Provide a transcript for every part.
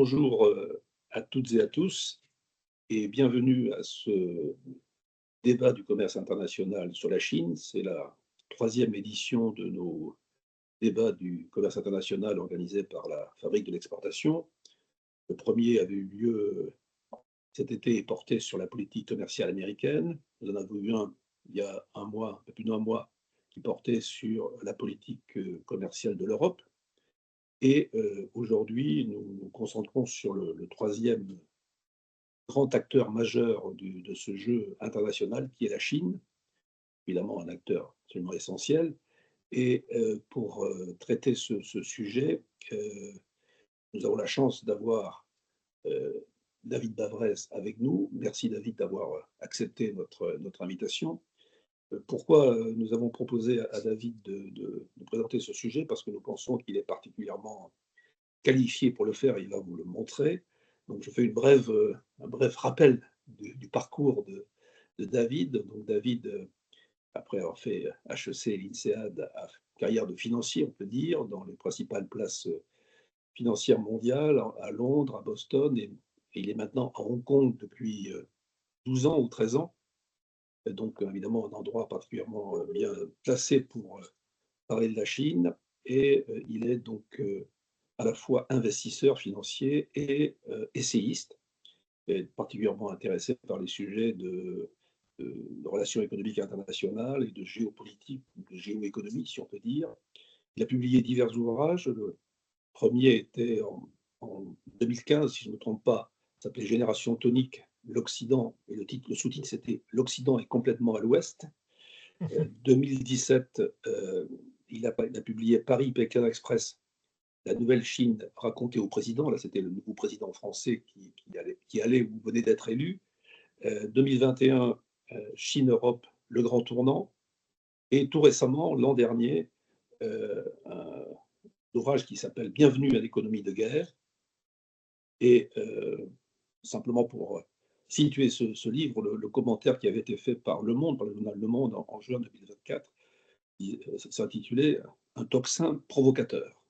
Bonjour à toutes et à tous et bienvenue à ce débat du commerce international sur la Chine. C'est la troisième édition de nos débats du commerce international organisés par la Fabrique de l'exportation. Le premier avait eu lieu cet été et portait sur la politique commerciale américaine. Nous en avons eu un il y a un mois, un peu plus d'un mois, qui portait sur la politique commerciale de l'Europe. Et aujourd'hui, nous nous concentrons sur le troisième grand acteur majeur de ce jeu international qui est la Chine, évidemment un acteur absolument essentiel. Et pour traiter ce sujet, nous avons la chance d'avoir David Bavrez avec nous. Merci David d'avoir accepté notre invitation. Pourquoi nous avons proposé à David de présenter ce sujet? Parce que nous pensons qu'il est particulièrement qualifié pour le faire, il va vous le montrer. Donc je fais un bref rappel du parcours de David. Donc David, après avoir fait HEC et l'INSEAD, a carrière de financier, on peut dire, dans les principales places financières mondiales, à Londres, à Boston, et il est maintenant à Hong Kong depuis 12 ans ou 13 ans. Donc évidemment un endroit particulièrement bien placé pour parler de la Chine. Et il est donc à la fois investisseur financier et essayiste, et particulièrement intéressé par les sujets de relations économiques internationales et de géopolitique, de géoéconomie, si on peut dire. Il a publié divers ouvrages. Le premier était en 2015, si je ne me trompe pas, s'appelait Génération tonique, l'Occident, et le sous-titre c'était L'Occident est complètement à l'Ouest. 2017, il a publié Paris-Pékin Express, la nouvelle Chine racontée au président. Là, c'était le nouveau président français qui allait ou venait d'être élu. 2021, Chine-Europe, le grand tournant. Et tout récemment, l'an dernier, un ouvrage qui s'appelle Bienvenue à l'économie de guerre. Et simplement pour situer ce livre, le commentaire qui avait été fait par Le Monde, par le journal Le Monde en juin 2024, s'intitulait Un tocsin provocateur.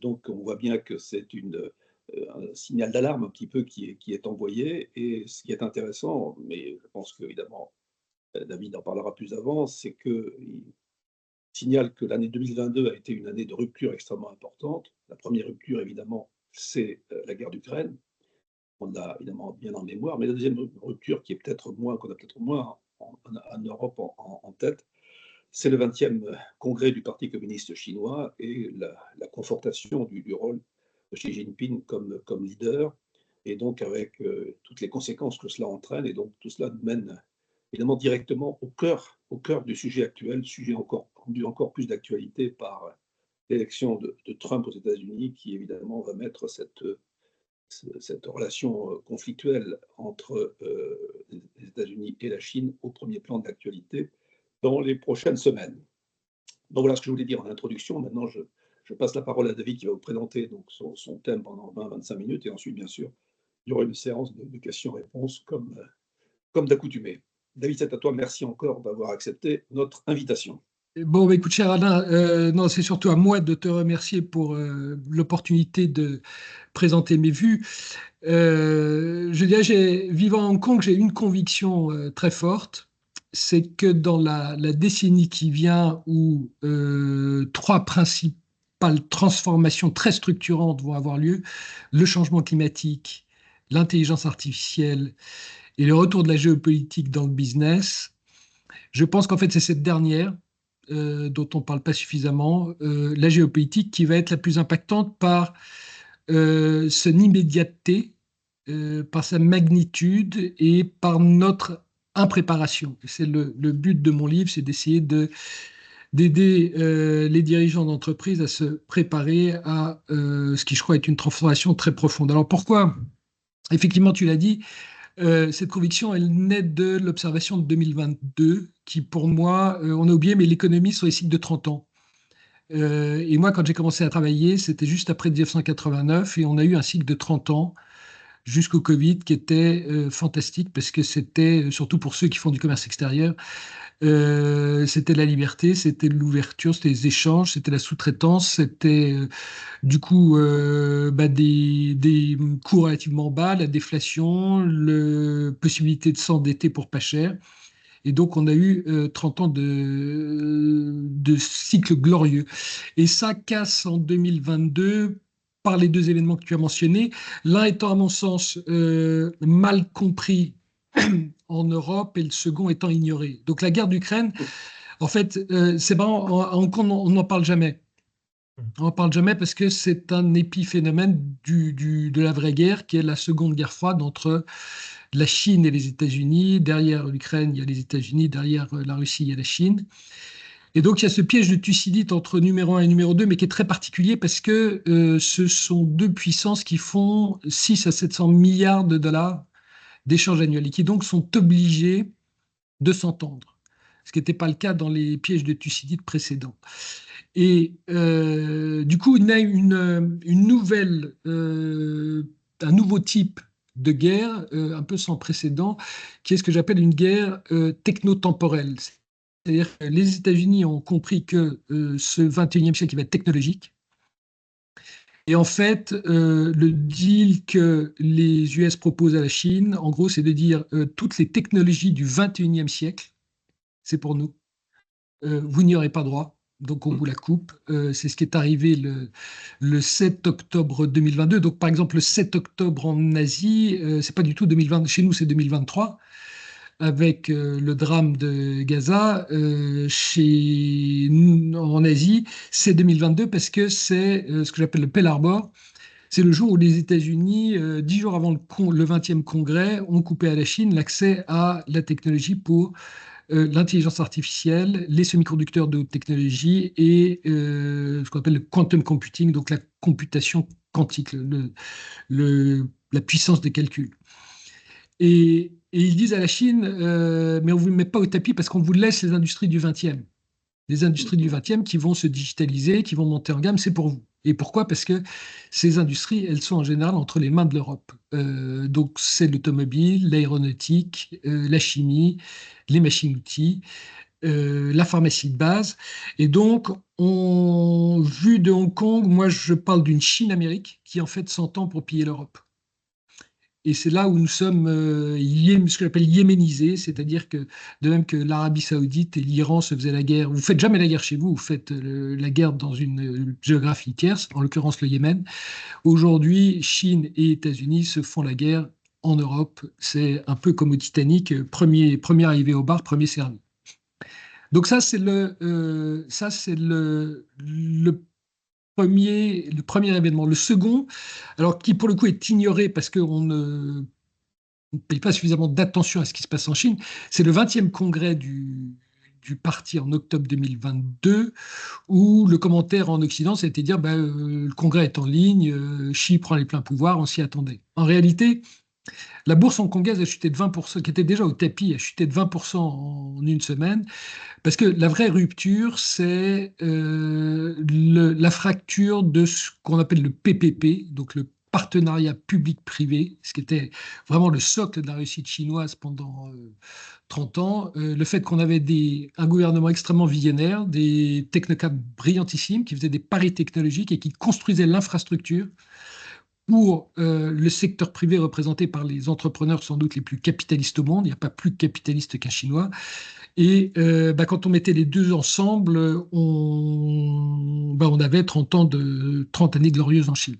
Donc on voit bien que c'est un signal d'alarme un petit peu qui est envoyé. Et ce qui est intéressant, mais je pense qu'évidemment David en parlera plus avant, c'est qu'il signale que l'année 2022 a été une année de rupture extrêmement importante. La première rupture, évidemment, c'est la guerre d'Ukraine. On l'a évidemment bien en mémoire, mais la deuxième rupture, qu'on a peut-être moins en Europe en tête, c'est le 20e congrès du Parti communiste chinois et la confortation du rôle de Xi Jinping comme leader, et donc avec toutes les conséquences que cela entraîne. Et donc tout cela nous mène évidemment directement au cœur du sujet actuel, sujet rendu encore plus d'actualité par l'élection de Trump aux États-Unis, qui évidemment va mettre cette relation conflictuelle entre les États-Unis et la Chine au premier plan de l'actualité dans les prochaines semaines. Donc voilà ce que je voulais dire en introduction. Maintenant, je passe la parole à David qui va vous présenter donc son thème pendant 20-25 minutes, et ensuite, bien sûr, il y aura une séance de questions-réponses comme d'accoutumé. David, c'est à toi. Merci encore d'avoir accepté notre invitation. Bon, écoute, cher Alain, non, c'est surtout à moi de te remercier pour l'opportunité de présenter mes vues. Je dirais, vivant à Hong Kong, j'ai une conviction très forte, c'est que dans la décennie qui vient, où trois principales transformations très structurantes vont avoir lieu, le changement climatique, l'intelligence artificielle et le retour de la géopolitique dans le business, je pense qu'en fait c'est cette dernière dont on ne parle pas suffisamment, la géopolitique, qui va être la plus impactante par son immédiateté, par sa magnitude et par notre impréparation. C'est le but de mon livre, c'est d'essayer d'aider les dirigeants d'entreprise à se préparer à ce qui, je crois, est une transformation très profonde. Alors pourquoi? Effectivement, tu l'as dit, cette conviction, elle naît de l'observation de 2022, qui pour moi, on a oublié, mais l'économie sur les cycles de 30 ans. Et moi, quand j'ai commencé à travailler, c'était juste après 1989, et on a eu un cycle de 30 ans. jusqu'au Covid, qui était fantastique parce que c'était, surtout pour ceux qui font du commerce extérieur, c'était la liberté, c'était l'ouverture, c'était les échanges, c'était la sous-traitance, c'était du coup des coûts relativement bas, la déflation, la possibilité de s'endetter pour pas cher. Et donc, on a eu 30 ans de cycle glorieux. Et ça casse en 2022 par les deux événements que tu as mentionnés. L'un étant, à mon sens, mal compris en Europe et le second étant ignoré. Donc, la guerre d'Ukraine, en fait, c'est marrant, en Hong Kong, on n'en parle jamais. On n'en parle jamais parce que c'est un épiphénomène de la vraie guerre, qui est la seconde guerre froide entre la Chine et les États-Unis. Derrière l'Ukraine, il y a les États-Unis. Derrière la Russie, il y a la Chine. Et donc, il y a ce piège de Thucydide entre numéro 1 et numéro 2, mais qui est très particulier parce que ce sont deux puissances qui font 6 à 700 milliards de dollars d'échanges annuels et qui donc sont obligés de s'entendre, ce qui n'était pas le cas dans les pièges de Thucydide précédents. Et du coup, il y a une nouvelle, un nouveau type de guerre, un peu sans précédent, qui est ce que j'appelle une guerre technotemporelle. C'est-à-dire que les États-Unis ont compris que ce 21e siècle il va être technologique. Et en fait, le deal que les US proposent à la Chine, en gros, c'est de dire toutes les technologies du 21e siècle, c'est pour nous. Vous n'y aurez pas droit. Donc, on vous la coupe. C'est ce qui est arrivé le 7 octobre 2022. Donc, par exemple, le 7 octobre en Asie, c'est pas du tout 2020. Chez nous, c'est 2023 avec le drame de Gaza. En Asie, c'est 2022 parce que c'est ce que j'appelle le Pearl Harbor. C'est le jour où les États-Unis, 10 jours avant le 20e congrès, ont coupé à la Chine l'accès à la technologie pour l'intelligence artificielle, les semi-conducteurs de haute technologie et ce qu'on appelle le quantum computing, donc la computation quantique, la puissance de calcul. Et ils disent à la Chine, mais on ne vous met pas au tapis parce qu'on vous laisse les industries du 20e. Les industries du 20e qui vont se digitaliser, qui vont monter en gamme, c'est pour vous. Et pourquoi? Parce que ces industries, elles sont en général entre les mains de l'Europe. Donc c'est l'automobile, l'aéronautique, la chimie, les machines-outils, la pharmacie de base. Et donc, vu de Hong Kong, moi je parle d'une Chine-Amérique qui en fait s'entend pour piller l'Europe. Et c'est là où nous sommes ce que j'appelle yéménisés, c'est-à-dire que de même que l'Arabie Saoudite et l'Iran se faisaient la guerre, vous faites jamais la guerre chez vous, vous faites la guerre dans une géographie tierce, en l'occurrence le Yémen. Aujourd'hui, Chine et États-Unis se font la guerre en Europe. C'est un peu comme au Titanic, premier arrivé au bar, premier servi. Donc ça, c'est le premier événement. Le second, alors qui pour le coup est ignoré parce qu'on ne paye pas suffisamment d'attention à ce qui se passe en Chine, c'est le 20e congrès du parti en octobre 2022, où le commentaire en Occident, c'était de dire le congrès est en ligne, Xi prend les pleins pouvoirs, on s'y attendait. En réalité, la bourse hongkongaise a chuté de 20%, qui était déjà au tapis, a chuté de 20% en une semaine, parce que la vraie rupture, c'est la fracture de ce qu'on appelle le PPP, donc le partenariat public-privé, ce qui était vraiment le socle de la réussite chinoise pendant 30 ans. Le fait qu'on avait un gouvernement extrêmement visionnaire, des technocrates brillantissimes qui faisaient des paris technologiques et qui construisaient l'infrastructure pour le secteur privé représenté par les entrepreneurs sans doute les plus capitalistes au monde. Il n'y a pas plus capitaliste qu'un Chinois. Et quand on mettait les deux ensemble, on avait 30 années glorieuses en Chine.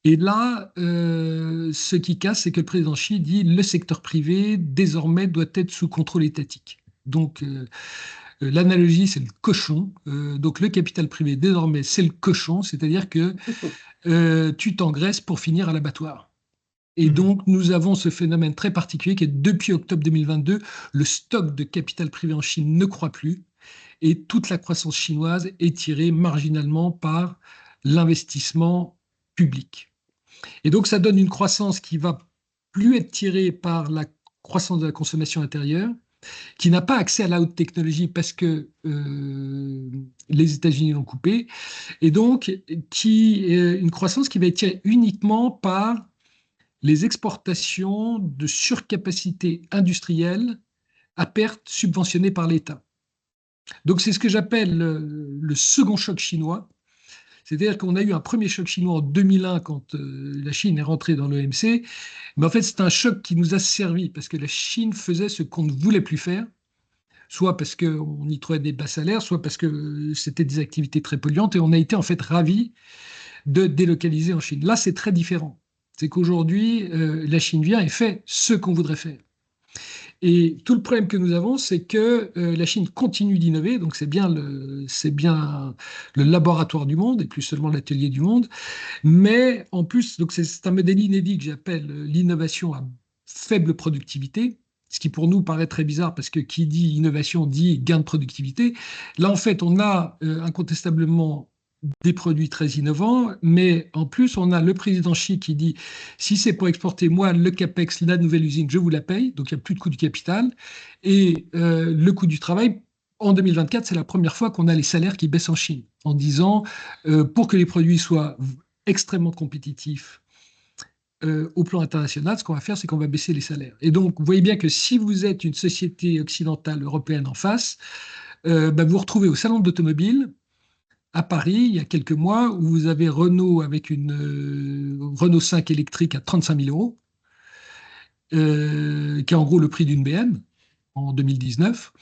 Et là, ce qui casse, c'est que le président Xi dit le secteur privé, désormais, doit être sous contrôle étatique. Donc, l'analogie, c'est le cochon. Donc, le capital privé, désormais, c'est le cochon, c'est-à-dire que tu t'engraisses pour finir à l'abattoir. Et donc, nous avons ce phénomène très particulier qui est depuis octobre 2022, le stock de capital privé en Chine ne croît plus et toute la croissance chinoise est tirée marginalement par l'investissement public. Et donc, ça donne une croissance qui va plus être tirée par la croissance de la consommation intérieure, qui n'a pas accès à la haute technologie parce que les États-Unis l'ont coupé, et donc une croissance qui va être tirée uniquement par les exportations de surcapacité industrielle à perte subventionnées par l'État. Donc c'est ce que j'appelle le second choc chinois. C'est-à-dire qu'on a eu un premier choc chinois en 2001 quand la Chine est rentrée dans l'OMC, mais en fait c'est un choc qui nous a servi parce que la Chine faisait ce qu'on ne voulait plus faire, soit parce qu'on y trouvait des bas salaires, soit parce que c'était des activités très polluantes, et on a été en fait ravis de délocaliser en Chine. Là c'est très différent. C'est qu'aujourd'hui, la Chine vient et fait ce qu'on voudrait faire. Et tout le problème que nous avons, c'est que la Chine continue d'innover, donc c'est bien le laboratoire du monde et plus seulement l'atelier du monde. Mais en plus, donc c'est un modèle inédit que j'appelle l'innovation à faible productivité, ce qui pour nous paraît très bizarre parce que qui dit innovation dit gain de productivité. Là, en fait, on a incontestablement des produits très innovants, mais en plus, on a le président Xi qui dit, si c'est pour exporter, moi, le CAPEX, la nouvelle usine, je vous la paye, donc il n'y a plus de coût du capital, et le coût du travail, en 2024, c'est la première fois qu'on a les salaires qui baissent en Chine, en disant, pour que les produits soient extrêmement compétitifs au plan international, ce qu'on va faire, c'est qu'on va baisser les salaires. Et donc, vous voyez bien que si vous êtes une société occidentale, européenne en face, vous vous retrouvez au salon d'automobile à Paris, il y a quelques mois, où vous avez Renault avec une Renault 5 électrique à 35 000 euros, qui est en gros le prix d'une BM en 2019.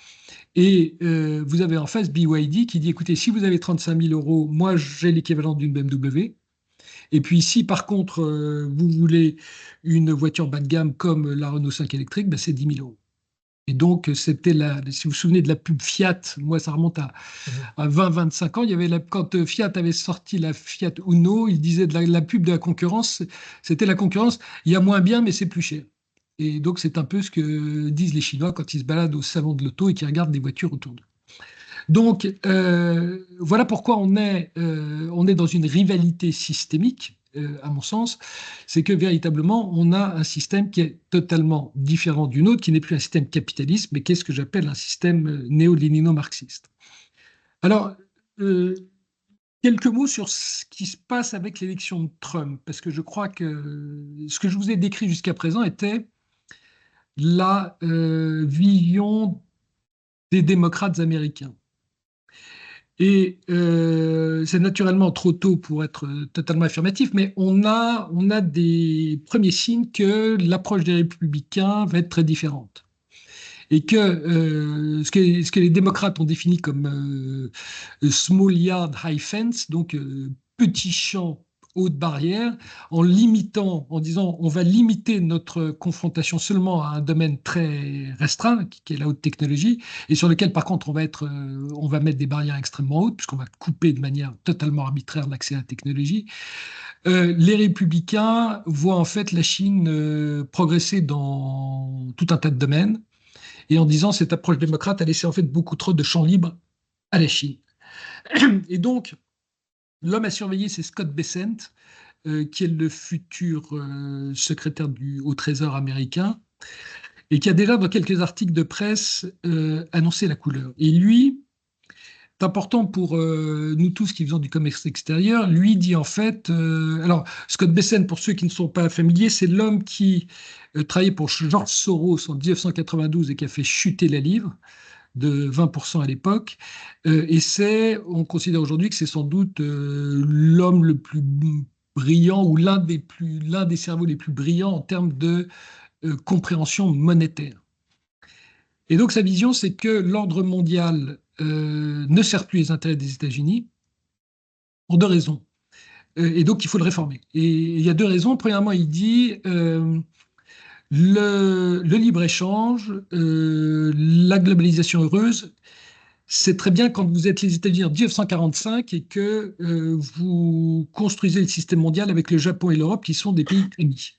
Et vous avez en face BYD qui dit, écoutez, si vous avez 35 000 euros, moi j'ai l'équivalent d'une BMW. Et puis si par contre vous voulez une voiture bas de gamme comme la Renault 5 électrique, c'est 10 000 euros. Et donc, c'était si vous vous souvenez de la pub Fiat, moi ça remonte à 20-25 ans, il y avait quand Fiat avait sorti la Fiat Uno, il disait de la pub de la concurrence, c'était la concurrence, il y a moins bien mais c'est plus cher. Et donc c'est un peu ce que disent les Chinois quand ils se baladent au salon de l'auto et qu'ils regardent des voitures autour d'eux. Donc voilà pourquoi on est dans une rivalité systémique, à mon sens, c'est que véritablement on a un système qui est totalement différent du nôtre, qui n'est plus un système capitaliste, mais qui est ce que j'appelle un système néo-lénino-marxiste. Alors, euh, quelques mots sur ce qui se passe avec l'élection de Trump, parce que je crois que ce que je vous ai décrit jusqu'à présent était la vision des démocrates américains. Et c'est naturellement trop tôt pour être totalement affirmatif, mais on a des premiers signes que l'approche des républicains va être très différente. Et que ce que les démocrates ont défini comme small yard high fence, donc petit champ haute barrière, en limitant, en disant on va limiter notre confrontation seulement à un domaine très restreint, qui est la haute technologie, et sur lequel par contre on va mettre des barrières extrêmement hautes, puisqu'on va couper de manière totalement arbitraire l'accès à la technologie. Les républicains voient en fait la Chine progresser dans tout un tas de domaines, et en disant cette approche démocrate a laissé en fait beaucoup trop de champs libres à la Chine. Et donc, l'homme à surveiller, c'est Scott Bessent, qui est le futur secrétaire au Trésor américain, et qui a déjà, dans quelques articles de presse, annoncé la couleur. Et lui, c'est important pour nous tous qui faisons du commerce extérieur, lui dit en fait, alors Scott Bessent, pour ceux qui ne sont pas familiers, c'est l'homme qui travaillait pour George Soros en 1992 et qui a fait chuter la livre de 20% à l'époque. On considère aujourd'hui que c'est sans doute l'homme le plus brillant ou l'un des cerveaux les plus brillants en termes de compréhension monétaire. Et donc sa vision, c'est que l'ordre mondial ne sert plus les intérêts des États-Unis pour deux raisons. Et donc il faut le réformer. Et il y a deux raisons. Premièrement, il dit le libre-échange, la globalisation heureuse, c'est très bien quand vous êtes les États-Unis en 1945 et que vous construisez le système mondial avec le Japon et l'Europe qui sont des pays amis.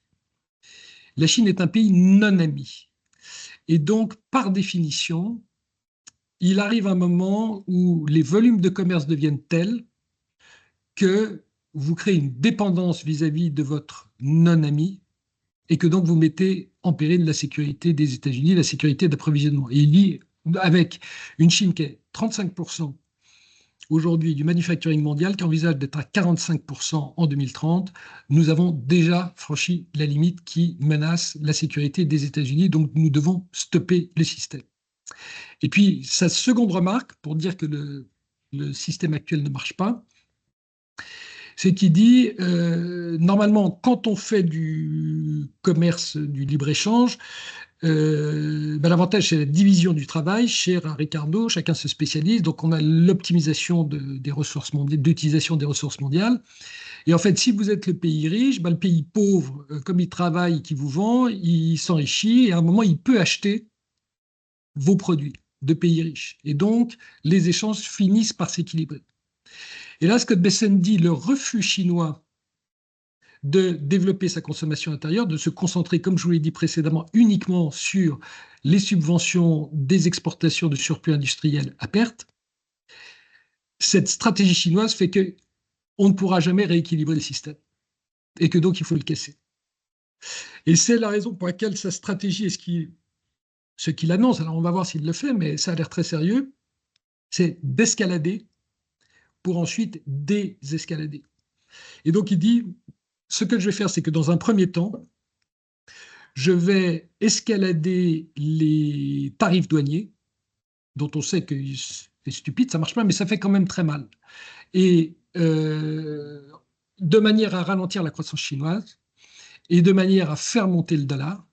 La Chine est un pays non ami. Et donc, par définition, il arrive un moment où les volumes de commerce deviennent tels que vous créez une dépendance vis-à-vis de votre non-ami et que donc vous mettez en péril la sécurité des États-Unis, la sécurité d'approvisionnement. Et il dit, avec une Chine qui est 35% aujourd'hui du manufacturing mondial qui envisage d'être à 45% en 2030. Nous avons déjà franchi la limite qui menace la sécurité des États-Unis, donc nous devons stopper le système. Et puis, sa seconde remarque, pour dire que le système actuel ne marche pas, c'est qu'il dit, normalement, quand on fait du commerce, du libre-échange, l'avantage, c'est la division du travail. Cher à Ricardo, chacun se spécialise. Donc, on a l'optimisation des ressources mondiales, d'utilisation des ressources mondiales. Et en fait, si vous êtes le pays riche, le pays pauvre, comme il travaille, qui vous vend, il s'enrichit et à un moment, il peut acheter vos produits de pays riches. Et donc, les échanges finissent par s'équilibrer. Et là, Scott Bessent dit le refus chinois de développer sa consommation intérieure, de se concentrer, comme je vous l'ai dit précédemment, uniquement sur les subventions des exportations de surplus industriels à perte. Cette stratégie chinoise fait qu'on ne pourra jamais rééquilibrer le système et que donc il faut le casser. Et c'est la raison pour laquelle sa stratégie est ce qu'il annonce, alors on va voir s'il le fait, mais ça a l'air très sérieux, c'est d'escalader pour ensuite désescalader. Et donc il dit, ce que je vais faire, c'est que dans un premier temps, je vais escalader les tarifs douaniers, dont on sait que c'est stupide, ça marche pas, mais ça fait quand même très mal. Et de manière à ralentir la croissance chinoise et de manière à faire monter le dollar.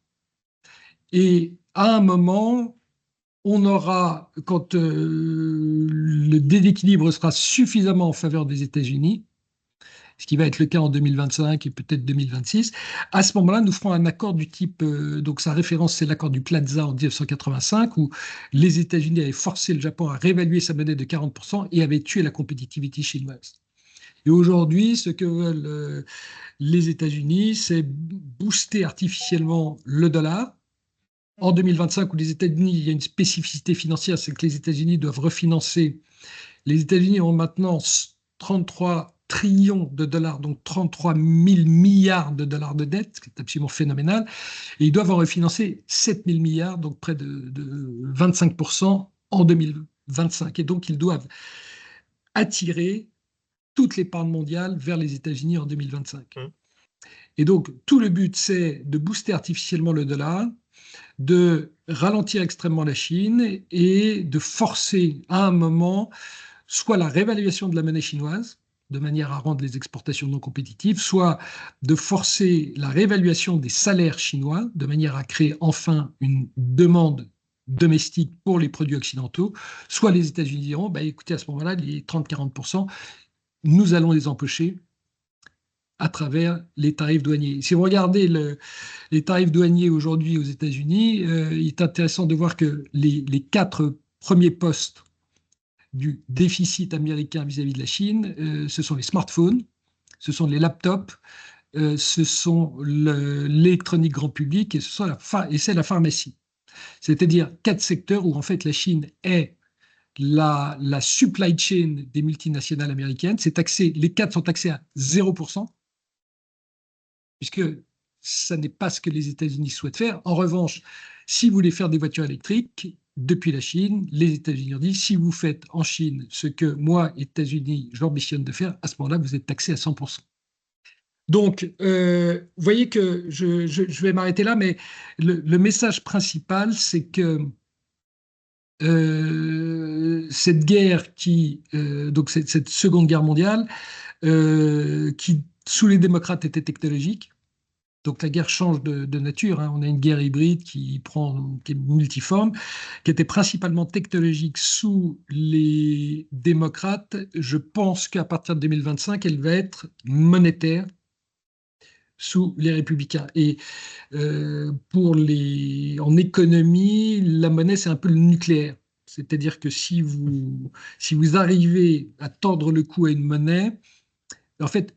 Et à un moment, on aura, quand le déséquilibre sera suffisamment en faveur des États-Unis, ce qui va être le cas en 2025 et peut-être 2026. À ce moment-là, nous ferons un accord du type, donc sa référence, c'est l'accord du Plaza en 1985, où les États-Unis avaient forcé le Japon à réévaluer sa monnaie de 40% et avaient tué la compétitivité chinoise. Et aujourd'hui, ce que veulent les États-Unis, c'est booster artificiellement le dollar. En 2025, où les États-Unis, il y a une spécificité financière, c'est que les États-Unis doivent refinancer. Les États-Unis ont maintenant 33 trillions de dollars, donc 33 000 milliards de dollars de dette, ce qui est absolument phénoménal. Et ils doivent en refinancer 7 000 milliards, donc près de 25% en 2025. Et donc, ils doivent attirer toute l'épargne mondiale vers les États-Unis en 2025. Et donc, tout le but, c'est de booster artificiellement le dollar, de ralentir extrêmement la Chine et de forcer à un moment soit la réévaluation de la monnaie chinoise, de manière à rendre les exportations non compétitives, soit de forcer la réévaluation des salaires chinois, de manière à créer enfin une demande domestique pour les produits occidentaux, soit les États-Unis diront, écoutez, à ce moment-là, les 30-40%, nous allons les empocher à travers les tarifs douaniers. Si vous regardez les tarifs douaniers aujourd'hui aux États-Unis, il est intéressant de voir que les 4 premiers postes du déficit américain vis-à-vis de la Chine, ce sont les smartphones, ce sont les laptops, ce sont l'électronique grand public et c'est la pharmacie. C'est-à-dire 4 secteurs où en fait la Chine est la supply chain des multinationales américaines. Les 4 sont taxés à 0%, puisque ça n'est pas ce que les États-Unis souhaitent faire. En revanche, si vous voulez faire des voitures électriques, depuis la Chine, les États-Unis ont dit, si vous faites en Chine ce que moi, États-Unis, j'ambitionne de faire, à ce moment-là, vous êtes taxé à 100%. Donc, vous voyez que je vais m'arrêter là, mais le message principal, c'est que cette guerre donc cette Seconde Guerre mondiale, qui, sous les démocrates, était technologique. Donc la guerre change de nature. On a une guerre hybride qui est multiforme, qui était principalement technologique sous les démocrates. Je pense qu'à partir de 2025, elle va être monétaire sous les républicains. Et en économie, la monnaie, c'est un peu le nucléaire. C'est-à-dire que si vous arrivez à tordre le cou à une monnaie, en fait,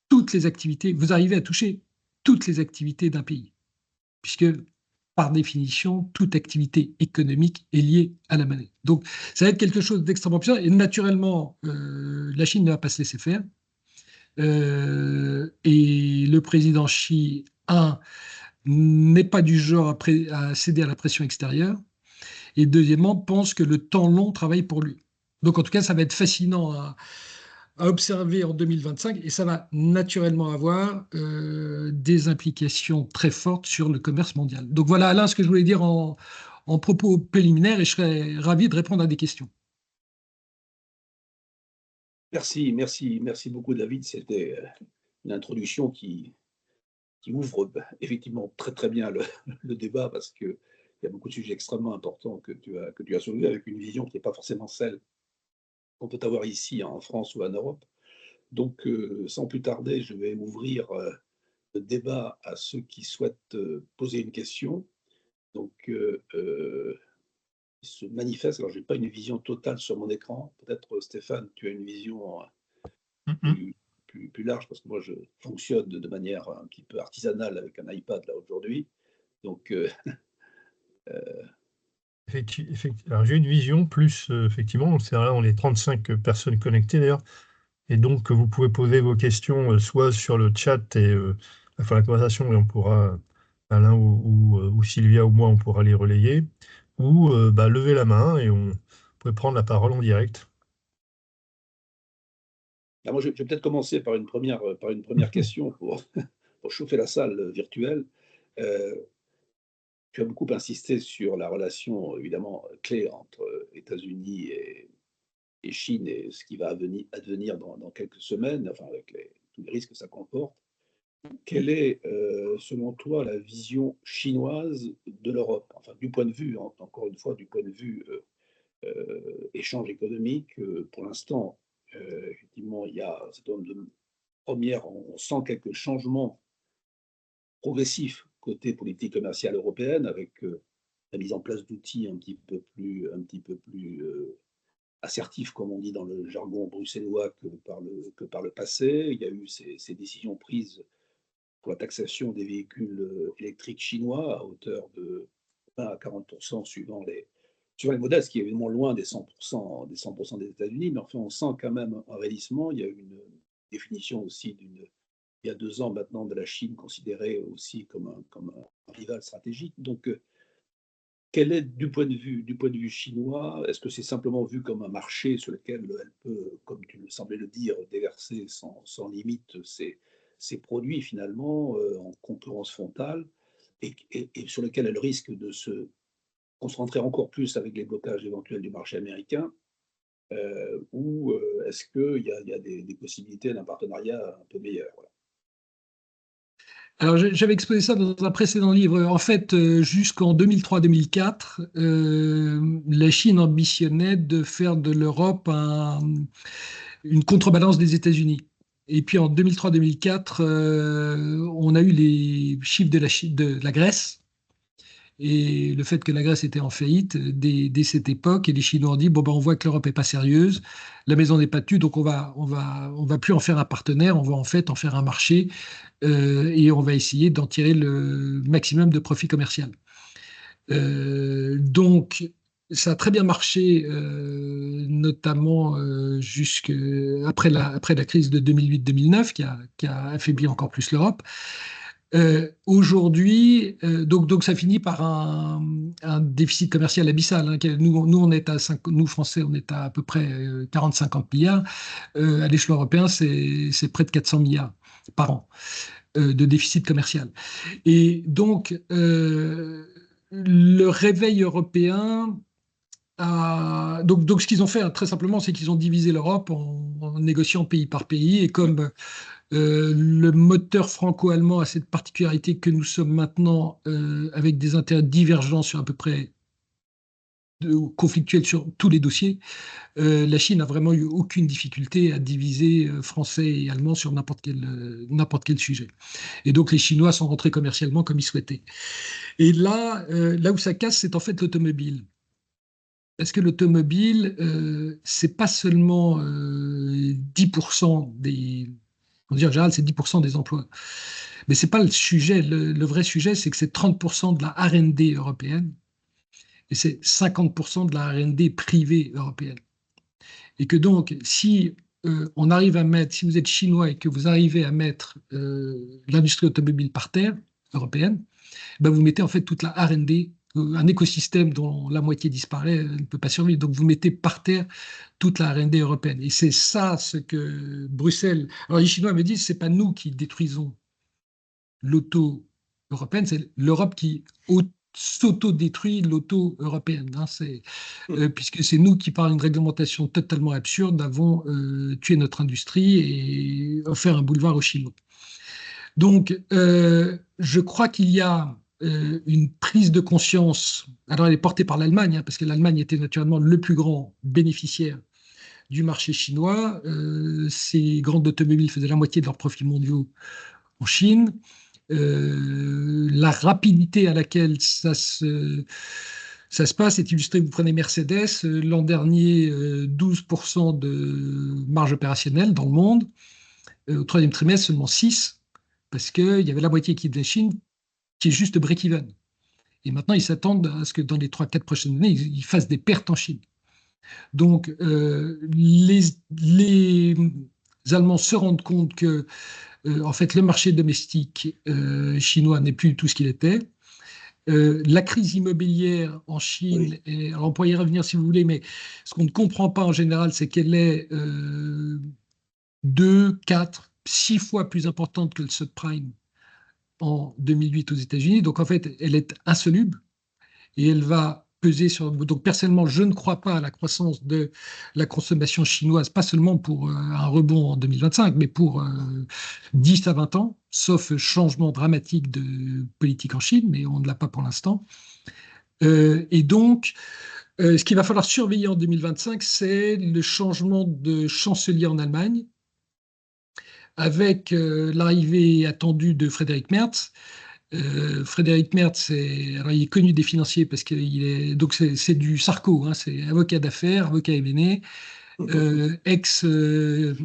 toutes les activités, vous arrivez à toucher toutes les activités d'un pays, puisque par définition, toute activité économique est liée à la monnaie. Donc, ça va être quelque chose d'extrêmement puissant. Et naturellement, la Chine ne va pas se laisser faire. Et le président Xi, n'est pas du genre à céder à la pression extérieure. Et deuxièmement, pense que le temps long travaille pour lui. Donc en tout cas, ça va être fascinant à observer en 2025 et ça va naturellement avoir des implications très fortes sur le commerce mondial. Donc voilà, Alain, ce que je voulais dire en propos préliminaires et je serais ravi de répondre à des questions. Merci beaucoup, David. C'était une introduction qui ouvre effectivement très très bien le débat parce qu'il y a beaucoup de sujets extrêmement importants que tu as soulevés avec une vision qui n'est pas forcément celle qu'on peut avoir ici en France ou en Europe. Donc, sans plus tarder, je vais ouvrir le débat à ceux qui souhaitent poser une question. Donc, ils se manifestent. Alors, je n'ai pas une vision totale sur mon écran. Peut-être, Stéphane, tu as une vision plus, plus large parce que moi, je fonctionne de manière un petit peu artisanale avec un iPad là aujourd'hui. Donc, Alors, j'ai une vision plus, effectivement, c'est là, on est 35 personnes connectées d'ailleurs, et donc vous pouvez poser vos questions soit sur le chat et enfin la conversation, et on pourra, Alain ou Sylvia ou moi, on pourra les relayer, ou lever la main et on pourrait prendre la parole en direct. alors moi, je vais peut-être commencer par une première question pour chauffer la salle virtuelle. Euh, Tu as beaucoup insisté sur la relation évidemment clé entre États-Unis et Chine et ce qui va advenir dans quelques semaines, enfin avec tous les risques que ça comporte. Quelle est, selon toi, la vision chinoise de l'Europe? Enfin, du point de vue, encore une fois, du point de vue échange économique. Pour l'instant, effectivement, il y a un certain nombre de premières, on sent quelques changements progressifs côté politique commerciale européenne avec la mise en place d'outils un petit peu plus assertifs, comme on dit dans le jargon bruxellois, que par le passé. Il y a eu ces décisions prises pour la taxation des véhicules électriques chinois à hauteur de 20 à 40% suivant les modèles, ce qui est évidemment loin des 100% des États-Unis, mais enfin on sent quand même un raidissement. Il y a eu une définition aussi il y a 2 ans maintenant de la Chine considérée aussi comme un rival stratégique. Donc, quel est du point de vue chinois, est-ce que c'est simplement vu comme un marché sur lequel elle peut, comme tu me semblais le dire, déverser sans limite ses produits finalement en concurrence frontale et sur lequel elle risque de se concentrer encore plus avec les blocages éventuels du marché américain ou est-ce qu'il y a des possibilités d'un partenariat un peu meilleur? Voilà. Alors, j'avais exposé ça dans un précédent livre. En fait, jusqu'en 2003-2004, la Chine ambitionnait de faire de l'Europe une contrebalance des États-Unis. Et puis en 2003-2004, on a eu les chiffres de la Grèce et le fait que la Grèce était en faillite dès cette époque. Et les Chinois ont dit, bon, ben, on voit que l'Europe n'est pas sérieuse, la maison n'est pas tue, donc on va plus en faire un partenaire, on va en fait en faire un marché et on va essayer d'en tirer le maximum de profit commercial. Donc, ça a très bien marché, notamment après la crise de 2008-2009, qui a affaibli encore plus l'Europe. Aujourd'hui, donc ça finit par un déficit commercial abyssal. Hein, nous, on est nous, Français, on est à peu près 40-50 milliards. À l'échelon européen, c'est près de 400 milliards par an de déficit commercial. Et donc, le réveil européen donc, ce qu'ils ont fait, hein, très simplement, c'est qu'ils ont divisé l'Europe en négociant pays par pays. Et comme le moteur franco-allemand a cette particularité que nous sommes maintenant avec des intérêts divergents sur à peu près conflictuels sur tous les dossiers, la Chine n'a vraiment eu aucune difficulté à diviser français et allemands sur n'importe quel sujet. Et donc les Chinois sont rentrés commercialement comme ils souhaitaient. Et là où ça casse, c'est en fait l'automobile. Parce que l'automobile, c'est pas seulement 10% des... On dit en général, c'est 10% des emplois. Mais c'est pas le sujet. Le vrai sujet, c'est que c'est 30% de la R&D européenne et c'est 50% de la R&D privée européenne. Et que donc, si on arrive à mettre, si vous êtes chinois et que vous arrivez à mettre l'industrie automobile par terre européenne, ben vous mettez en fait toute la R&D un écosystème dont la moitié disparaît ne peut pas survivre. Donc vous mettez par terre toute la R&D européenne. Et c'est ça ce que Bruxelles... Alors les Chinois me disent, c'est pas nous qui détruisons l'auto européenne, c'est l'Europe qui s'auto-détruit l'auto européenne. Hein, puisque c'est nous qui, par une réglementation totalement absurde, avons tué notre industrie et offert un boulevard aux Chinois. Donc, je crois qu'il y a une prise de conscience. Alors, elle est portée par l'Allemagne, hein, parce que l'Allemagne était naturellement le plus grand bénéficiaire du marché chinois. Ces grandes automobiles faisaient la moitié de leurs profits mondiaux en Chine. La rapidité à laquelle ça se passe est illustré. Vous prenez Mercedes, l'an dernier, 12% de marge opérationnelle dans le monde. Au troisième trimestre, seulement 6%, parce qu'il y avait la moitié qui est de la Chine, qui est juste break-even. Et maintenant, ils s'attendent à ce que dans les 3-4 prochaines années, ils fassent des pertes en Chine. Donc, les Allemands se rendent compte que en fait, le marché domestique chinois n'est plus tout ce qu'il était. La crise immobilière en Chine, oui. Alors on pourrait y revenir si vous voulez, mais ce qu'on ne comprend pas en général, c'est qu'elle est 2, 4, 6 fois plus importante que le subprime en 2008 aux États-Unis. Donc en fait, elle est insoluble et elle va peser sur... Donc personnellement, je ne crois pas à la croissance de la consommation chinoise, pas seulement pour un rebond en 2025, mais pour 10 à 20 ans, sauf changement dramatique de politique en Chine, mais on ne l'a pas pour l'instant. Et donc, ce qu'il va falloir surveiller en 2025, c'est le changement de chancelier en Allemagne, avec l'arrivée attendue de Frédéric Merz. Frédéric Merz, alors il est connu des financiers parce qu'il est donc c'est du Sarko, hein, c'est avocat d'affaires, avocat M&A, ex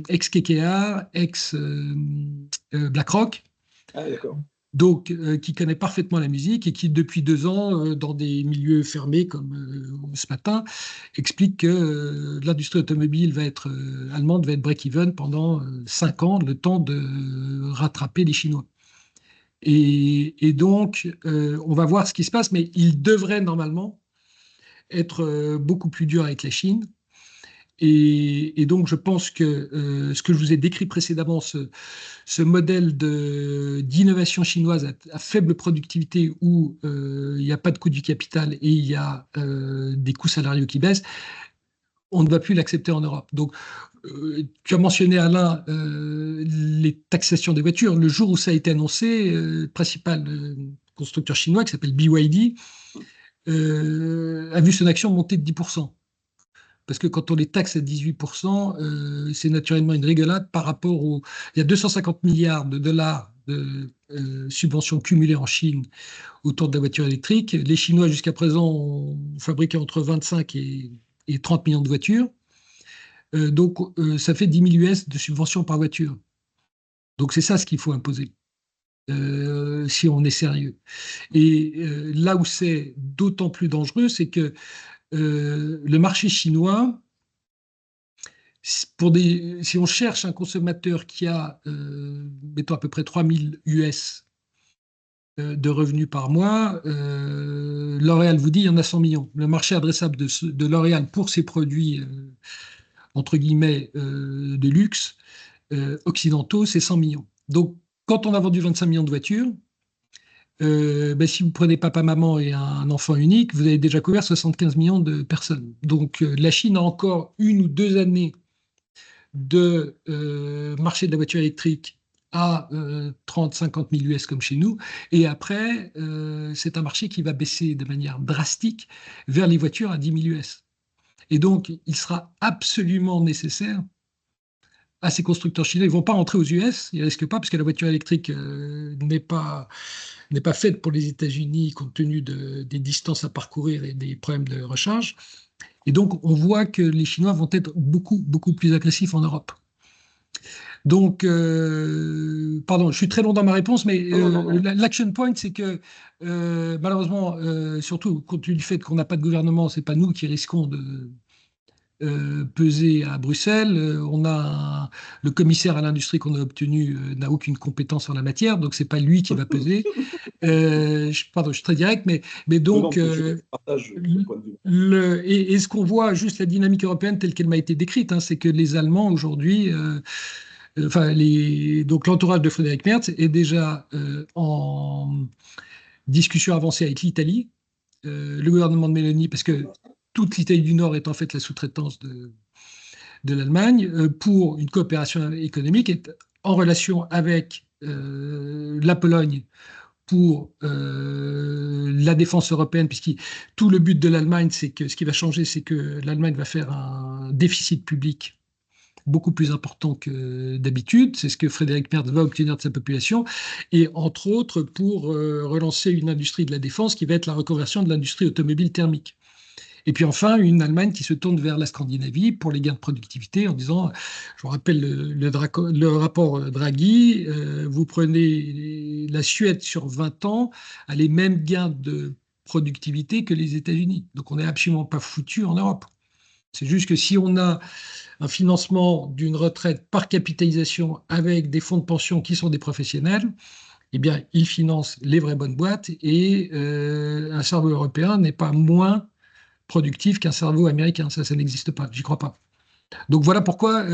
KKR, ex BlackRock. Ah, d'accord. Donc qui connaît parfaitement la musique et qui depuis 2 ans, dans des milieux fermés comme ce matin, explique que l'industrie automobile allemande va être break-even pendant 5 ans, le temps de rattraper les Chinois. Et donc, on va voir ce qui se passe, mais il devrait normalement être beaucoup plus dur avec la Chine. Et donc, je pense que ce que je vous ai décrit précédemment, ce modèle d'innovation chinoise à faible productivité où il n'y a pas de coût du capital et il y a des coûts salariaux qui baissent, on ne va plus l'accepter en Europe. Donc, tu as mentionné, Alain, les taxations des voitures. Le jour où ça a été annoncé, le principal constructeur chinois, qui s'appelle BYD, a vu son action monter de 10%. Parce que quand on les taxe à 18%, c'est naturellement une rigolade par rapport au... Il y a 250 milliards de dollars de subventions cumulées en Chine autour de la voiture électrique. Les Chinois, jusqu'à présent, ont fabriqué entre 25 et 30 millions de voitures. Donc, ça fait 10 000 US de subventions par voiture. Donc, c'est ça ce qu'il faut imposer, si on est sérieux. Et là où c'est d'autant plus dangereux, c'est que le marché chinois, si on cherche un consommateur qui a, mettons, à peu près 3 000 US de revenus par mois, L'Oréal vous dit il y en a 100 millions. Le marché adressable de L'Oréal pour ses produits entre guillemets, de luxe occidentaux, c'est 100 millions. Donc, quand on a vendu 25 millions de voitures, si vous prenez papa-maman et un enfant unique, vous avez déjà couvert 75 millions de personnes. Donc, la Chine a encore 1 ou 2 années de marché de la voiture électrique à 30-50 000 US comme chez nous. Et après, c'est un marché qui va baisser de manière drastique vers les voitures à 10 000 US. Et donc, il sera absolument nécessaire à ces constructeurs chinois. Ils ne vont pas rentrer aux US, ils ne risquent pas, parce que la voiture électrique n'est pas faite pour les États-Unis, compte tenu des distances à parcourir et des problèmes de recharge. Et donc, on voit que les Chinois vont être beaucoup, beaucoup plus agressifs en Europe. Donc, pardon, je suis très long dans ma réponse, mais l'action point, c'est que malheureusement, surtout compte tenu du fait qu'on n'a pas de gouvernement, ce n'est pas nous qui risquons peser à Bruxelles. Le commissaire à l'industrie qu'on a obtenu n'a aucune compétence en la matière, donc c'est pas lui qui va peser. Pardon, je suis très direct, mais donc je partage ce point de vue. et ce qu'on voit, juste la dynamique européenne telle qu'elle m'a été décrite, hein, c'est que les Allemands aujourd'hui, donc l'entourage de Frédéric Merz est déjà en discussion avancée avec l'Italie, le gouvernement de Mélanie, parce que toute l'Italie du Nord est en fait la sous-traitance de l'Allemagne, pour une coopération économique en relation avec la Pologne pour la défense européenne, puisque tout le but de l'Allemagne, c'est que ce qui va changer, c'est que l'Allemagne va faire un déficit public beaucoup plus important que d'habitude. C'est ce que Frédéric Merz va obtenir de sa population, et entre autres pour relancer une industrie de la défense qui va être la reconversion de l'industrie automobile thermique. Et puis enfin, une Allemagne qui se tourne vers la Scandinavie pour les gains de productivité en disant, je vous rappelle le rapport Draghi, vous prenez la Suède sur 20 ans, a les mêmes gains de productivité que les États-Unis. Donc on n'est absolument pas foutu en Europe. C'est juste que si on a un financement d'une retraite par capitalisation avec des fonds de pension qui sont des professionnels, eh bien, ils financent les vraies bonnes boîtes, et un cerveau européen n'est pas moins productif qu'un cerveau américain. Ça n'existe pas, j'y crois pas. Donc voilà pourquoi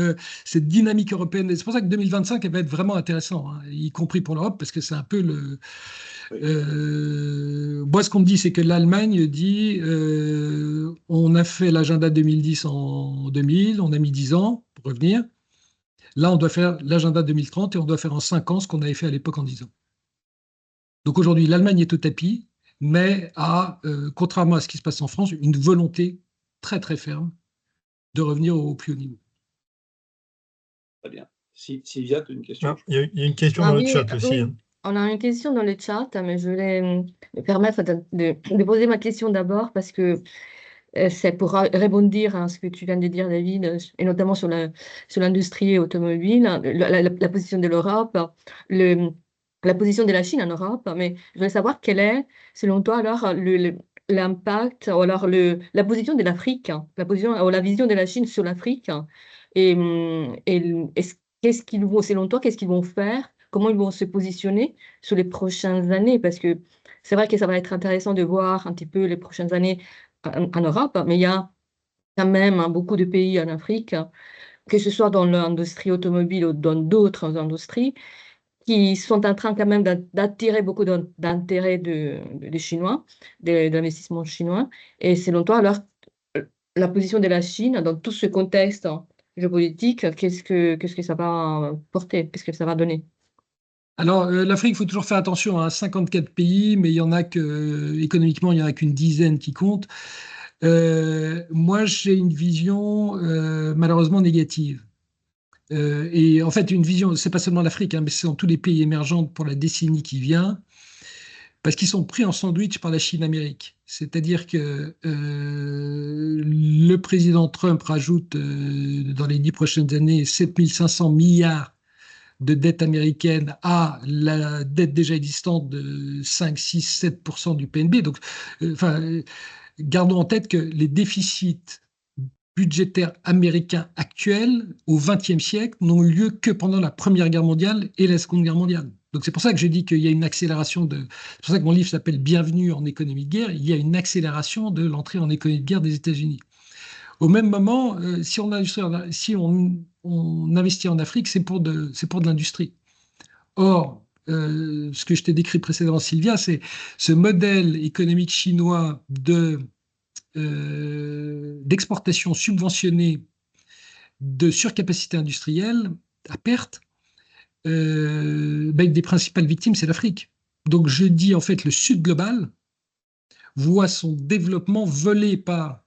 cette dynamique européenne, c'est pour ça que 2025 elle va être vraiment intéressant, hein, y compris pour l'Europe, parce que c'est un peu le... moi, ce qu'on me dit, c'est que l'Allemagne dit on a fait l'agenda 2010 en 2000, on a mis 10 ans pour revenir. Là, on doit faire l'agenda 2030 et on doit faire en 5 ans ce qu'on avait fait à l'époque en 10 ans. Donc aujourd'hui, l'Allemagne est au tapis, mais a, contrairement à ce qui se passe en France, une volonté très très ferme de revenir au plus haut niveau. Très bien. Sylvia, tu as une question? Il y a une question dans le chat aussi. Oui. On a une question dans le chat, mais je voulais me permettre de poser ma question d'abord parce que c'est pour rebondir à ce que tu viens de dire, David, et notamment sur l'industrie automobile, la position de l'Europe, la position de la Chine en Europe. Mais je voulais savoir quel est, selon toi, alors, l'impact, ou alors la position de l'Afrique, la position ou la vision de la Chine sur l'Afrique, et qu'est-ce qu'ils vont, selon toi, qu'est-ce qu'ils vont faire, comment ils vont se positionner sur les prochaines années, parce que c'est vrai que ça va être intéressant de voir un petit peu les prochaines années en Europe, mais il y a quand même beaucoup de pays en Afrique, que ce soit dans l'industrie automobile ou dans d'autres industries, qui sont en train quand même d'attirer beaucoup d'intérêt des Chinois, de l'investissement chinois. Et selon toi, alors, la position de la Chine dans tout ce contexte géopolitique, qu'est-ce que ça va porter? Qu'est-ce que ça va donner? Alors, l'Afrique, il faut toujours faire attention, hein, 54 pays, mais il y en a économiquement, il n'y en a qu'une dizaine qui comptent. Moi, j'ai une vision malheureusement négative. Et en fait, une vision, c'est pas seulement l'Afrique, hein, mais c'est dans tous les pays émergents pour la décennie qui vient, parce qu'ils sont pris en sandwich par la Chine-Amérique. C'est-à-dire que le président Trump rajoute dans les 10 prochaines années 7500 milliards de dette américaine à la dette déjà existante de 5, 6, 7% du PNB. Donc, gardons en tête que les déficits budgétaires américains actuels au XXe siècle n'ont eu lieu que pendant la Première Guerre mondiale et la Seconde Guerre mondiale. Donc c'est pour ça que je dis qu'il y a une accélération c'est pour ça que mon livre s'appelle Bienvenue en économie de guerre. Il y a une accélération de l'entrée en économie de guerre des États-Unis. Au même moment, si on investit en Afrique, c'est pour de l'industrie. Or, ce que je t'ai décrit précédemment, Sylvia, c'est ce modèle économique chinois d'exportation subventionnée de surcapacité industrielle à perte. Une des principales victimes, c'est l'Afrique. Donc, je dis en fait, le Sud global voit son développement volé par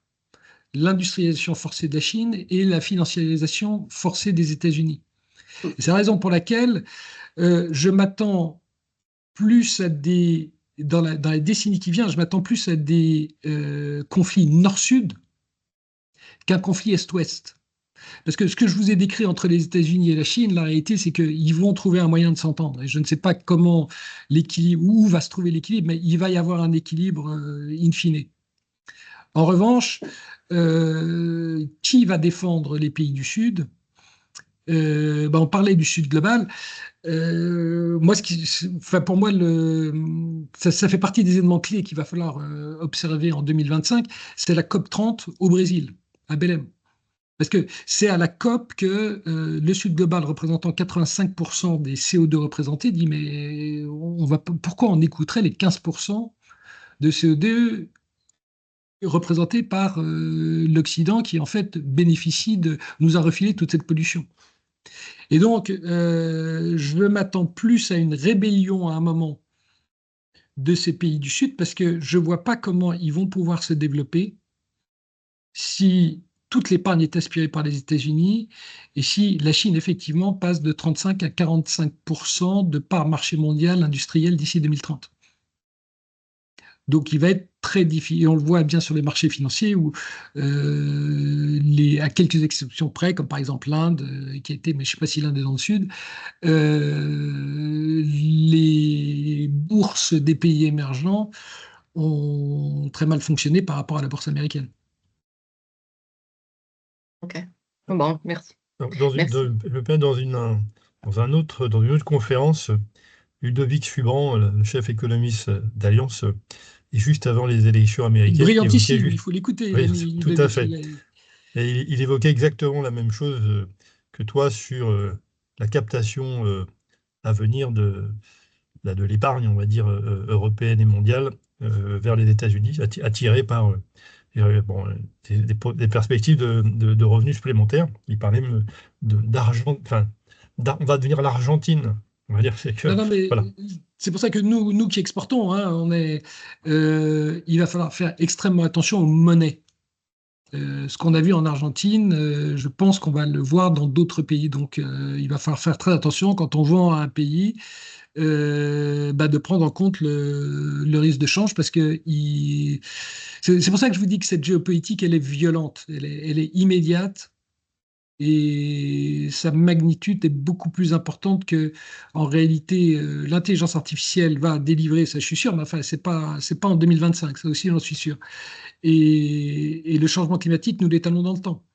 l'industrialisation forcée de la Chine et la financiarisation forcée des États-Unis. C'est la raison pour laquelle je m'attends plus à dans la décennie qui vient, je m'attends plus à des conflits nord-sud qu'un conflit est-ouest. Parce que ce que je vous ai décrit entre les États-Unis et la Chine, la réalité, c'est qu'ils vont trouver un moyen de s'entendre. Et je ne sais pas comment où va se trouver l'équilibre, mais il va y avoir un équilibre in fine. En revanche, qui va défendre les pays du Sud? On parlait du Sud global. Moi, pour moi, ça fait partie des éléments clés qu'il va falloir observer en 2025. C'est la COP30 au Brésil, à Belém. Parce que c'est à la COP que le Sud global, représentant 85% des CO2 représentés, dit mais pourquoi on écouterait les 15% de CO2 représentés par l'Occident qui en fait nous a refilé toute cette pollution. Et donc, je m'attends plus à une rébellion à un moment de ces pays du Sud parce que je ne vois pas comment ils vont pouvoir se développer si toute l'épargne est aspirée par les États-Unis et si la Chine, effectivement, passe de 35 à 45% de part marché mondial industriel d'ici 2030. Donc, il va être très difficile. Et on le voit bien sur les marchés financiers où, à quelques exceptions près, comme par exemple l'Inde, qui a été, mais je ne sais pas si l'Inde est dans le Sud, les bourses des pays émergents ont très mal fonctionné par rapport à la bourse américaine. Ok. Bon, merci. Dans une autre conférence, Ludovic Subran, le chef économiste d'Alliance, et juste avant les élections américaines, brillantissime, il faut l'écouter. Oui, tout à fait. Et il évoquait exactement la même chose que toi sur la captation à venir de l'épargne, on va dire, européenne et mondiale vers les États-Unis, attirée par des perspectives de revenus supplémentaires. Il parlait même d'argent, on va devenir l'Argentine. On va dire voilà. C'est pour ça que nous qui exportons, il va falloir faire extrêmement attention aux monnaies. Ce qu'on a vu en Argentine, je pense qu'on va le voir dans d'autres pays. Donc, il va falloir faire très attention quand on vend à un pays, de prendre en compte le risque de change parce que c'est pour ça que je vous dis que cette géopolitique, elle est violente, elle est immédiate. Et sa magnitude est beaucoup plus importante que, en réalité, l'intelligence artificielle va délivrer, ça je suis sûr, mais enfin, c'est pas en 2025, ça aussi j'en suis sûr. Et le changement climatique, nous l'étalons dans le temps.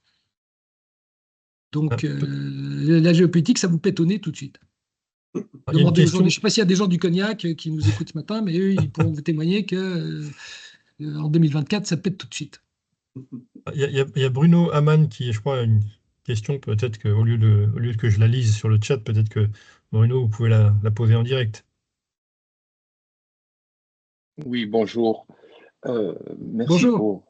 Donc, la géopolitique, ça vous pète au nez tout de suite. Demandez aux gens, je ne sais pas s'il y a des gens du Cognac qui nous écoutent ce matin, mais eux, ils pourront vous témoigner qu'en 2024, ça pète tout de suite. Il y a Bruno Hamann qui, je crois, a une question, peut-être qu'au lieu de que je la lise sur le chat, peut-être que Bruno, vous pouvez la poser en direct. Oui, bonjour. Merci bonjour.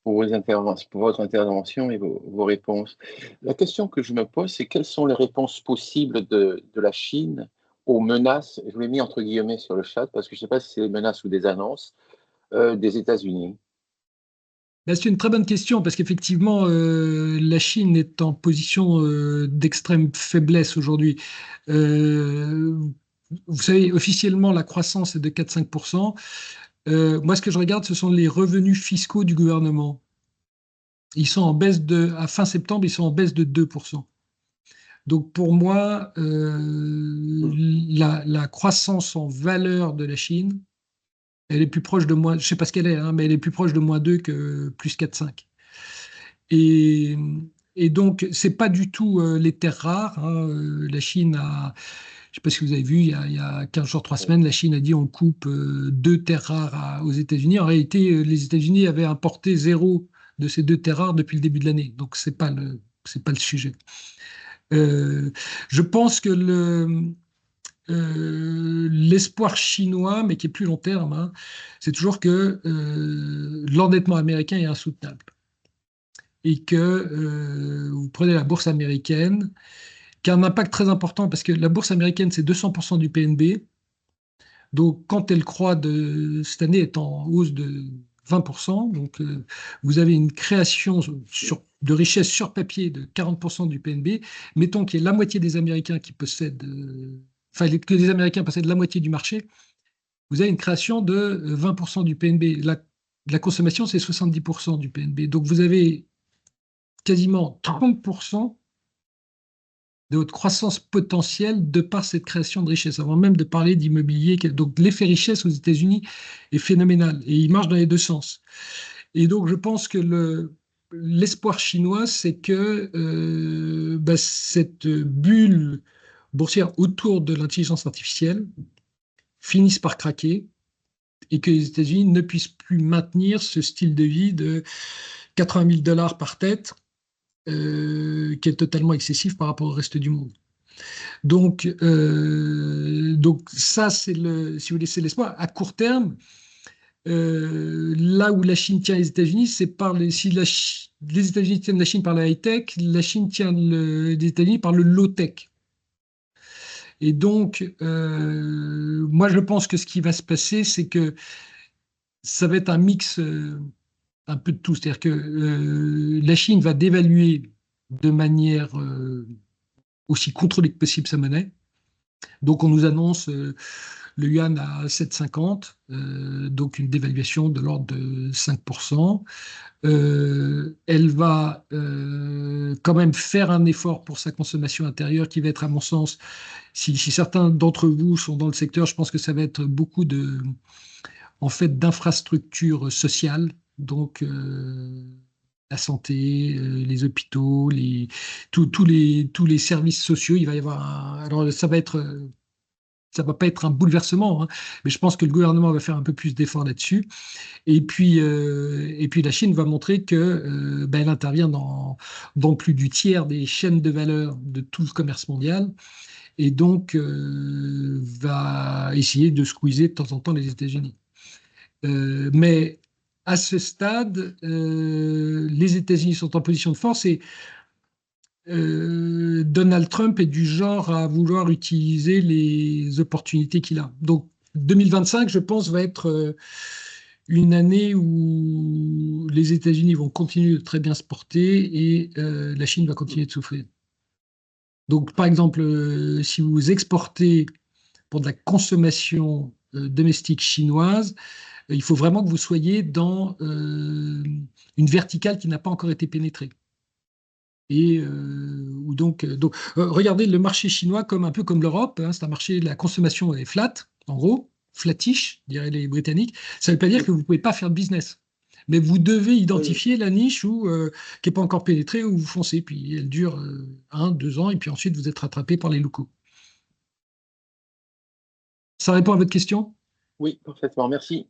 Pour votre intervention et vos réponses. La question que je me pose, c'est quelles sont les réponses possibles de la Chine aux menaces, je l'ai mis entre guillemets sur le chat parce que je ne sais pas si c'est des menaces ou des annonces des États-Unis. C'est une très bonne question parce qu'effectivement, la Chine est en position d'extrême faiblesse aujourd'hui. Vous savez, officiellement, la croissance est de 4-5%. Moi, ce que je regarde, ce sont les revenus fiscaux du gouvernement. Ils sont en baisse à fin septembre, ils sont en baisse de 2%. Donc pour moi, la croissance en valeur de la Chine, elle est plus proche de moins, je ne sais pas ce qu'elle est, mais elle est plus proche de moins 2 que plus 4,5. Et donc, ce n'est pas du tout les terres rares. La Chine a, je ne sais pas si vous avez vu, il y a 15 jours, 3 semaines, la Chine a dit on coupe 2 terres rares aux États-Unis. En réalité, les États-Unis avaient importé 0 de ces 2 terres rares depuis le début de l'année. Donc, ce n'est pas le sujet. Je pense que l'espoir chinois, mais qui est plus long terme, c'est toujours que l'endettement américain est insoutenable. Et que vous prenez la bourse américaine, qui a un impact très important, parce que la bourse américaine, c'est 200% du PNB. Donc, quand elle croît cette année, est en hausse de 20%. Donc, vous avez une création de richesse sur papier de 40% du PNB. Mettons qu'il y ait la moitié des Américains qui possèdent... que les Américains possèdent la moitié du marché, vous avez une création de 20% du PNB. La consommation, c'est 70% du PNB. Donc, vous avez quasiment 30% de votre croissance potentielle de par cette création de richesse, avant même de parler d'immobilier. Donc, l'effet richesse aux États-Unis est phénoménal et il marche dans les deux sens. Et donc, je pense que l'espoir chinois, c'est que cette bulle boursière autour de l'intelligence artificielle finisse par craquer et que les États-Unis ne puissent plus maintenir ce style de vie de 80 000 $ par tête, qui est totalement excessif par rapport au reste du monde. Donc ça, si vous voulez, c'est l'espoir. À court terme, là où la Chine tient les États-Unis, c'est si les États-Unis tiennent la Chine par le high-tech, la Chine tient les États-Unis par le low-tech. Et donc, moi, je pense que ce qui va se passer, c'est que ça va être un mix un peu de tout. C'est-à-dire que la Chine va dévaluer de manière aussi contrôlée que possible sa monnaie. Donc, on nous annonce le yuan à 7,50, donc une dévaluation de l'ordre de 5%. Elle va quand même faire un effort pour sa consommation intérieure qui va être, à mon sens, si certains d'entre vous sont dans le secteur, je pense que ça va être beaucoup d'infrastructures sociales, donc la santé, les hôpitaux, tous les services sociaux. Il va y avoir alors ça va pas être un bouleversement, hein, mais je pense que le gouvernement va faire un peu plus d'efforts là-dessus. Et puis la Chine va montrer que elle intervient dans plus du tiers des chaînes de valeur de tout le commerce mondial, et donc va essayer de squeezer de temps en temps les États-Unis. Mais à ce stade, les États-Unis sont en position de force, et Donald Trump est du genre à vouloir utiliser les opportunités qu'il a. Donc 2025, je pense, va être une année où les États-Unis vont continuer de très bien se porter et la Chine va continuer de souffrir. Donc, par exemple, si vous exportez pour de la consommation domestique chinoise, il faut vraiment que vous soyez dans une verticale qui n'a pas encore été pénétrée. Et regardez le marché chinois comme un peu comme l'Europe, hein, c'est un marché, la consommation est flat, en gros, flattish, diraient les Britanniques. Ça ne veut pas dire que vous ne pouvez pas faire de business. Mais vous devez identifier la niche qui n'est pas encore pénétrée, où vous foncez. Puis elle dure 1, 2 ans, et puis ensuite vous êtes rattrapé par les locaux. Ça répond à votre question? Oui, parfaitement, merci.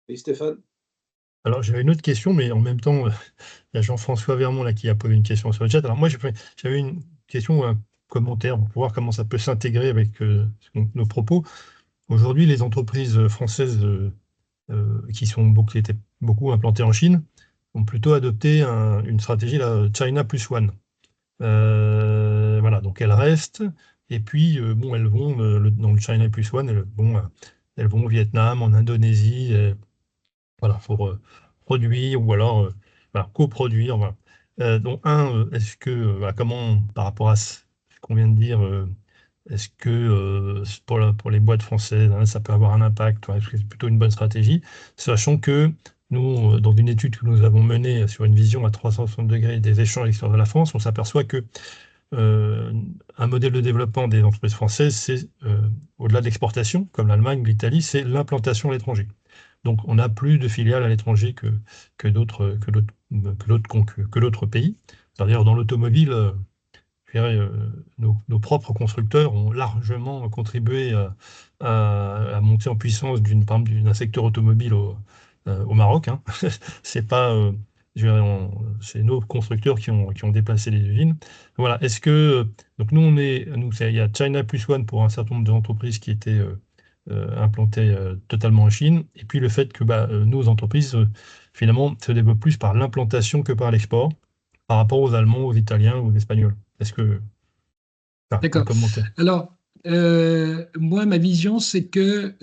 Et Stéphane? Alors, j'avais une autre question, mais en même temps, il y a Jean-François Vermont là, qui a posé une question sur le chat. Alors, moi, j'avais une question ou un commentaire pour voir comment ça peut s'intégrer avec nos propos. Aujourd'hui, les entreprises françaises qui étaient beaucoup implantées en Chine ont plutôt adopté une stratégie, la China Plus One. Voilà, donc elles restent, et puis elles vont dans le China Plus One, elles vont au Vietnam, en Indonésie, voilà, pour produire ou alors coproduire. Voilà. Donc est-ce que comment, par rapport à ce qu'on vient de dire, est-ce que pour les boîtes françaises, hein, ça peut avoir un impact? Est-ce que c'est plutôt une bonne stratégie, sachant que nous, dans une étude que nous avons menée sur une vision à 360 degrés des échanges extérieurs de la France, on s'aperçoit que un modèle de développement des entreprises françaises, c'est au-delà de l'exportation, comme l'Allemagne ou l'Italie, c'est l'implantation à l'étranger. Donc on a plus de filiales à l'étranger que d'autres pays. C'est-à-dire dans l'automobile, nos propres constructeurs ont largement contribué à monter en puissance d'un secteur automobile au Maroc. Hein. C'est pas, c'est nos constructeurs qui ont déplacé les usines. Voilà. Est-ce que donc il y a China Plus One pour un certain nombre d'entreprises qui étaient implantées totalement en Chine, et puis le fait que nos entreprises finalement se développent plus par l'implantation que par l'export, par rapport aux Allemands, aux Italiens ou aux Espagnols. Est-ce que D'accord. Alors, moi, ma vision, c'est que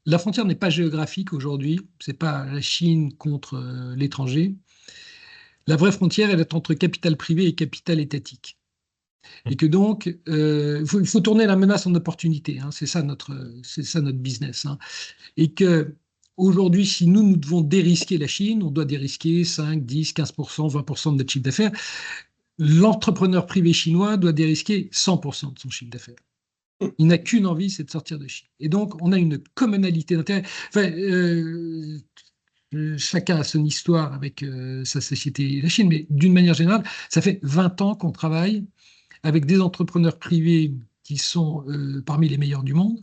la frontière n'est pas géographique aujourd'hui. C'est pas la Chine contre l'étranger. La vraie frontière, elle est entre capital privé et capital étatique. Et que donc, il faut tourner la menace en opportunité. Hein. C'est ça notre business. Hein. Et que aujourd'hui, si nous devons dérisquer la Chine, on doit dérisquer 5, 10, 15%, 20% de notre chiffre d'affaires. L'entrepreneur privé chinois doit dérisquer 100% de son chiffre d'affaires. Il n'a qu'une envie, c'est de sortir de Chine. Et donc, on a une communalité d'intérêt. Enfin, chacun a son histoire avec sa société, la Chine, mais d'une manière générale, ça fait 20 ans qu'on travaille avec des entrepreneurs privés qui sont parmi les meilleurs du monde.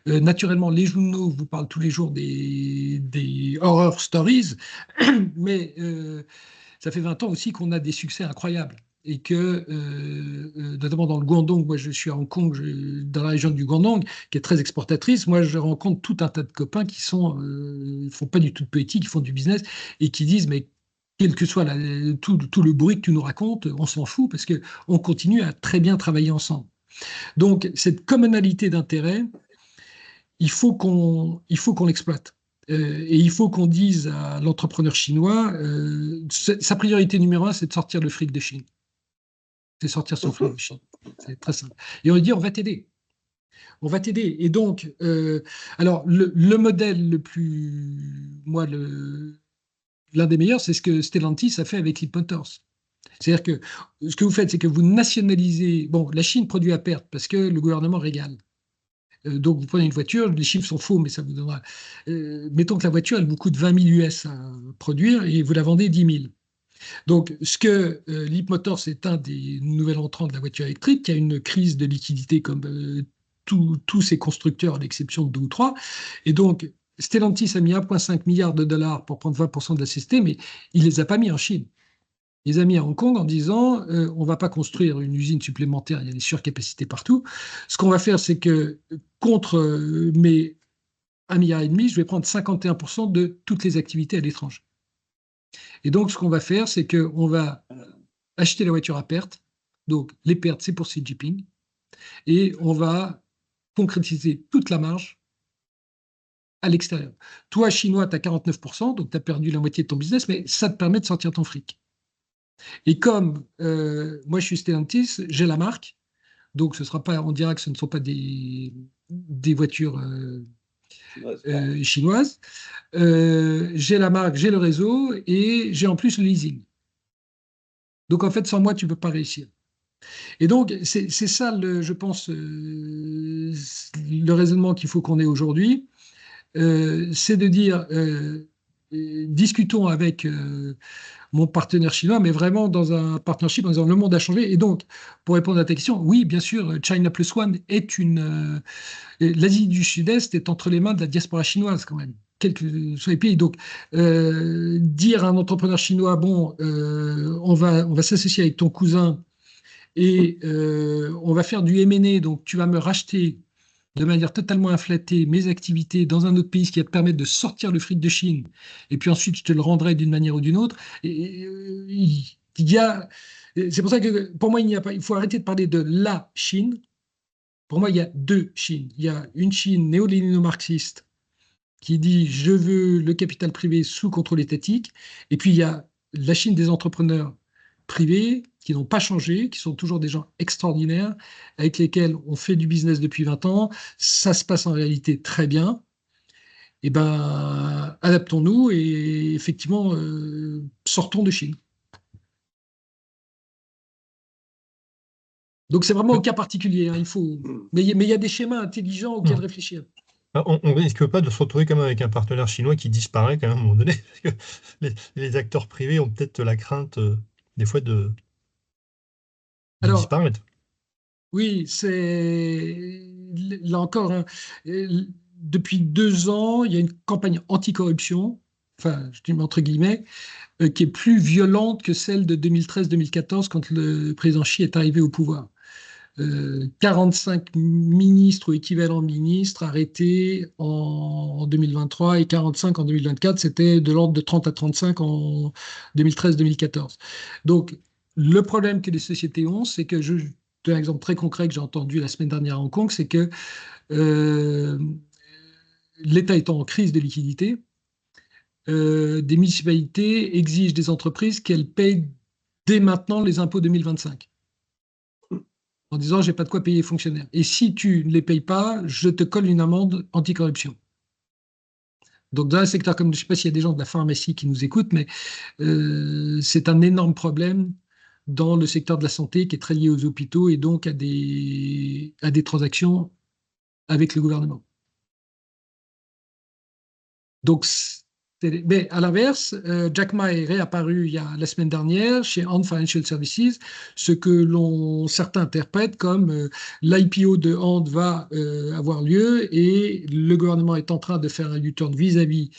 Naturellement, les journaux vous parlent tous les jours des horror stories, mais ça fait 20 ans aussi qu'on a des succès incroyables. Et que, notamment dans le Guangdong, moi je suis à Hong Kong, dans la région du Guangdong, qui est très exportatrice, moi je rencontre tout un tas de copains qui font pas du tout de politique, qui font du business, et qui disent, mais quel que soit tout le bruit que tu nous racontes, on s'en fout, parce qu'on continue à très bien travailler ensemble. Donc cette commonalité d'intérêts, il faut qu'on l'exploite. Et il faut qu'on dise à l'entrepreneur chinois, sa priorité numéro 1, c'est de sortir le fric de Chine. C'est sortir son fric de Chine. C'est très simple. Et on lui dit, on va t'aider. On va t'aider. Et donc, alors, le modèle le plus, moi, l'un des meilleurs, c'est ce que Stellantis a fait avec Leapmotor. C'est-à-dire que ce que vous faites, c'est que vous nationalisez. Bon, la Chine produit à perte parce que le gouvernement régale. Donc, vous prenez une voiture, les chiffres sont faux, mais ça vous donnera. Mettons que la voiture, elle vous coûte 20 000 US à produire et vous la vendez 10 000. Donc, ce que Leapmotor, c'est un des nouveaux entrants de la voiture électrique, qui a une crise de liquidité comme tous ces constructeurs, à l'exception de 2 ou 3. Et donc, Stellantis a mis 1,5 milliard de dollars pour prendre 20% de la société, mais il ne les a pas mis en Chine. Il les a mis à Hong Kong en disant on ne va pas construire une usine supplémentaire, il y a des surcapacités partout. Ce qu'on va faire, c'est que contre mes 1,5 milliard, je vais prendre 51% de toutes les activités à l'étranger. Et donc, ce qu'on va faire, c'est qu'on va acheter la voiture à perte. Donc, les pertes, c'est pour Xi Jinping. Et on va concrétiser toute la marge à l'extérieur. Toi, Chinois, tu as 49%, donc tu as perdu la moitié de ton business, mais ça te permet de sortir ton fric. Et comme moi, je suis Stellantis, j'ai la marque, donc ce sera pas, on dira que ce ne sont pas des voitures chinoises. J'ai la marque, j'ai le réseau et j'ai en plus le leasing. Donc en fait, sans moi, tu ne peux pas réussir. Et donc, c'est ça, je pense, le raisonnement qu'il faut qu'on ait aujourd'hui. C'est de dire, discutons avec mon partenaire chinois, mais vraiment dans un partnership en disant le monde a changé. Et donc, pour répondre à ta question, oui, bien sûr, China Plus One est l'Asie du Sud-Est est entre les mains de la diaspora chinoise quand même, quels que soient les pays. Donc, dire à un entrepreneur chinois, bon, on va s'associer avec ton cousin et on va faire du M&A, donc tu vas me racheter de manière totalement inflatée mes activités dans un autre pays, ce qui va te permettre de sortir le fric de Chine, et puis ensuite je te le rendrai d'une manière ou d'une autre. C'est pour ça que pour moi, il faut arrêter de parler de la Chine. Pour moi, il y a deux Chines. Il y a une Chine néo-lénino-marxiste qui dit je veux le capital privé sous contrôle étatique, et puis il y a la Chine des entrepreneurs privés qui n'ont pas changé, qui sont toujours des gens extraordinaires, avec lesquels on fait du business depuis 20 ans, ça se passe en réalité très bien. Eh ben, adaptons-nous et effectivement, sortons de Chine. Donc c'est vraiment au cas particulier, hein, mais il y a des schémas intelligents auxquels réfléchir. On ne risque pas de se retrouver quand même avec un partenaire chinois qui disparaît quand même à un moment donné, parce que les acteurs privés ont peut-être la crainte des fois de disparaître. Oui, c'est là encore, hein, depuis 2 ans, il y a une campagne anticorruption, enfin, je dis entre guillemets, qui est plus violente que celle de 2013-2014 quand le président Xi est arrivé au pouvoir. 45 ministres ou équivalents ministres arrêtés en 2023 et 45 en 2024. C'était de l'ordre de 30 à 35 en 2013-2014. Donc, le problème que les sociétés ont, c'est que, je donne un exemple très concret que j'ai entendu la semaine dernière à Hong Kong, c'est que l'État étant en crise de liquidité, des municipalités exigent des entreprises qu'elles payent dès maintenant les impôts 2025. En disant j'ai pas de quoi payer les fonctionnaires. Et si tu ne les payes pas, je te colle une amende anticorruption. Donc dans un secteur comme, je ne sais pas s'il y a des gens de la pharmacie qui nous écoutent, mais c'est un énorme problème dans le secteur de la santé qui est très lié aux hôpitaux et donc à des transactions avec le gouvernement. Donc Mais à l'inverse, Jack Ma est réapparu la semaine dernière chez Ant Financial Services, ce que certains interprètent comme l'IPO de Ant va avoir lieu et le gouvernement est en train de faire un U-turn vis-à-vis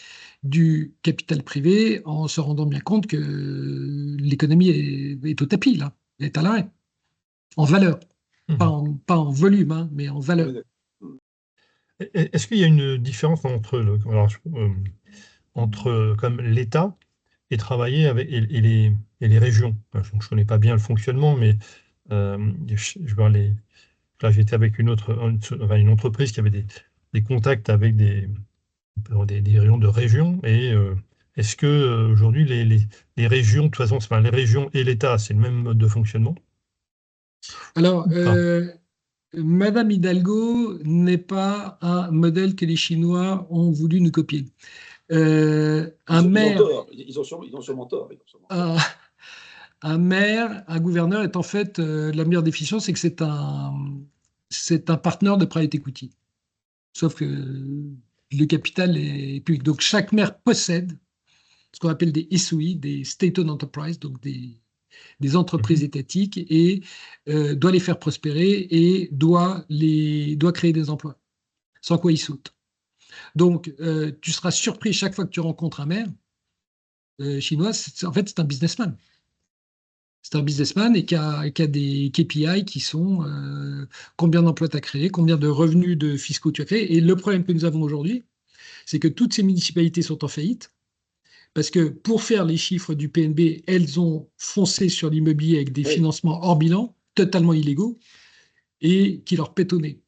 du capital privé en se rendant bien compte que l'économie est au tapis, là, elle est à l'arrêt, en valeur, pas en volume, hein, mais en valeur. Est-ce qu'il y a une différence entre comme l'État et travailler avec et les régions? Je ne connais pas bien le fonctionnement, mais je vois là, j'étais avec une entreprise qui avait des contacts avec des régions de régions. Et est-ce que aujourd'hui les régions, de toute façon, les régions et l'État, c'est le même mode de fonctionnement? Alors, Madame Hidalgo n'est pas un modèle que les Chinois ont voulu nous copier. Un maire, ils ont sûrement tort. un maire, un gouverneur est en fait la meilleure définition, c'est que c'est un partenaire de private equity. Sauf que le capital est public. Donc chaque maire possède ce qu'on appelle des SOI, des state-owned enterprises, donc des entreprises étatiques, et doit les faire prospérer et doit créer des emplois, sans quoi ils sautent. Donc, tu seras surpris chaque fois que tu rencontres un maire chinois, en fait, c'est un businessman. C'est un businessman et qui a des KPI qui sont combien d'emplois tu as créé, combien de revenus fiscaux tu as créé. Et le problème que nous avons aujourd'hui, c'est que toutes ces municipalités sont en faillite parce que pour faire les chiffres du PNB, elles ont foncé sur l'immobilier avec des financements hors bilan, totalement illégaux, et qui leur pètent au nez.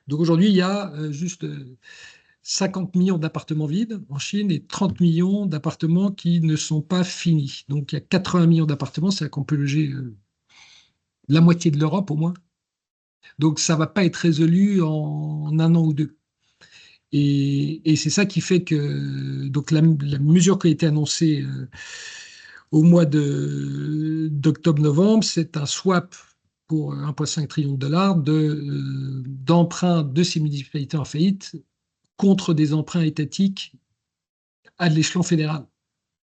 Donc aujourd'hui, il y a juste 50 millions d'appartements vides en Chine et 30 millions d'appartements qui ne sont pas finis. Donc il y a 80 millions d'appartements, c'est-à-dire qu'on peut loger la moitié de l'Europe au moins. Donc ça ne va pas être résolu en un an ou deux. Et c'est ça qui fait que donc la mesure qui a été annoncée au mois d'octobre-novembre, c'est un swap pour 1,5 trillion de dollars d'emprunts de ces municipalités en faillite contre des emprunts étatiques à l'échelon fédéral.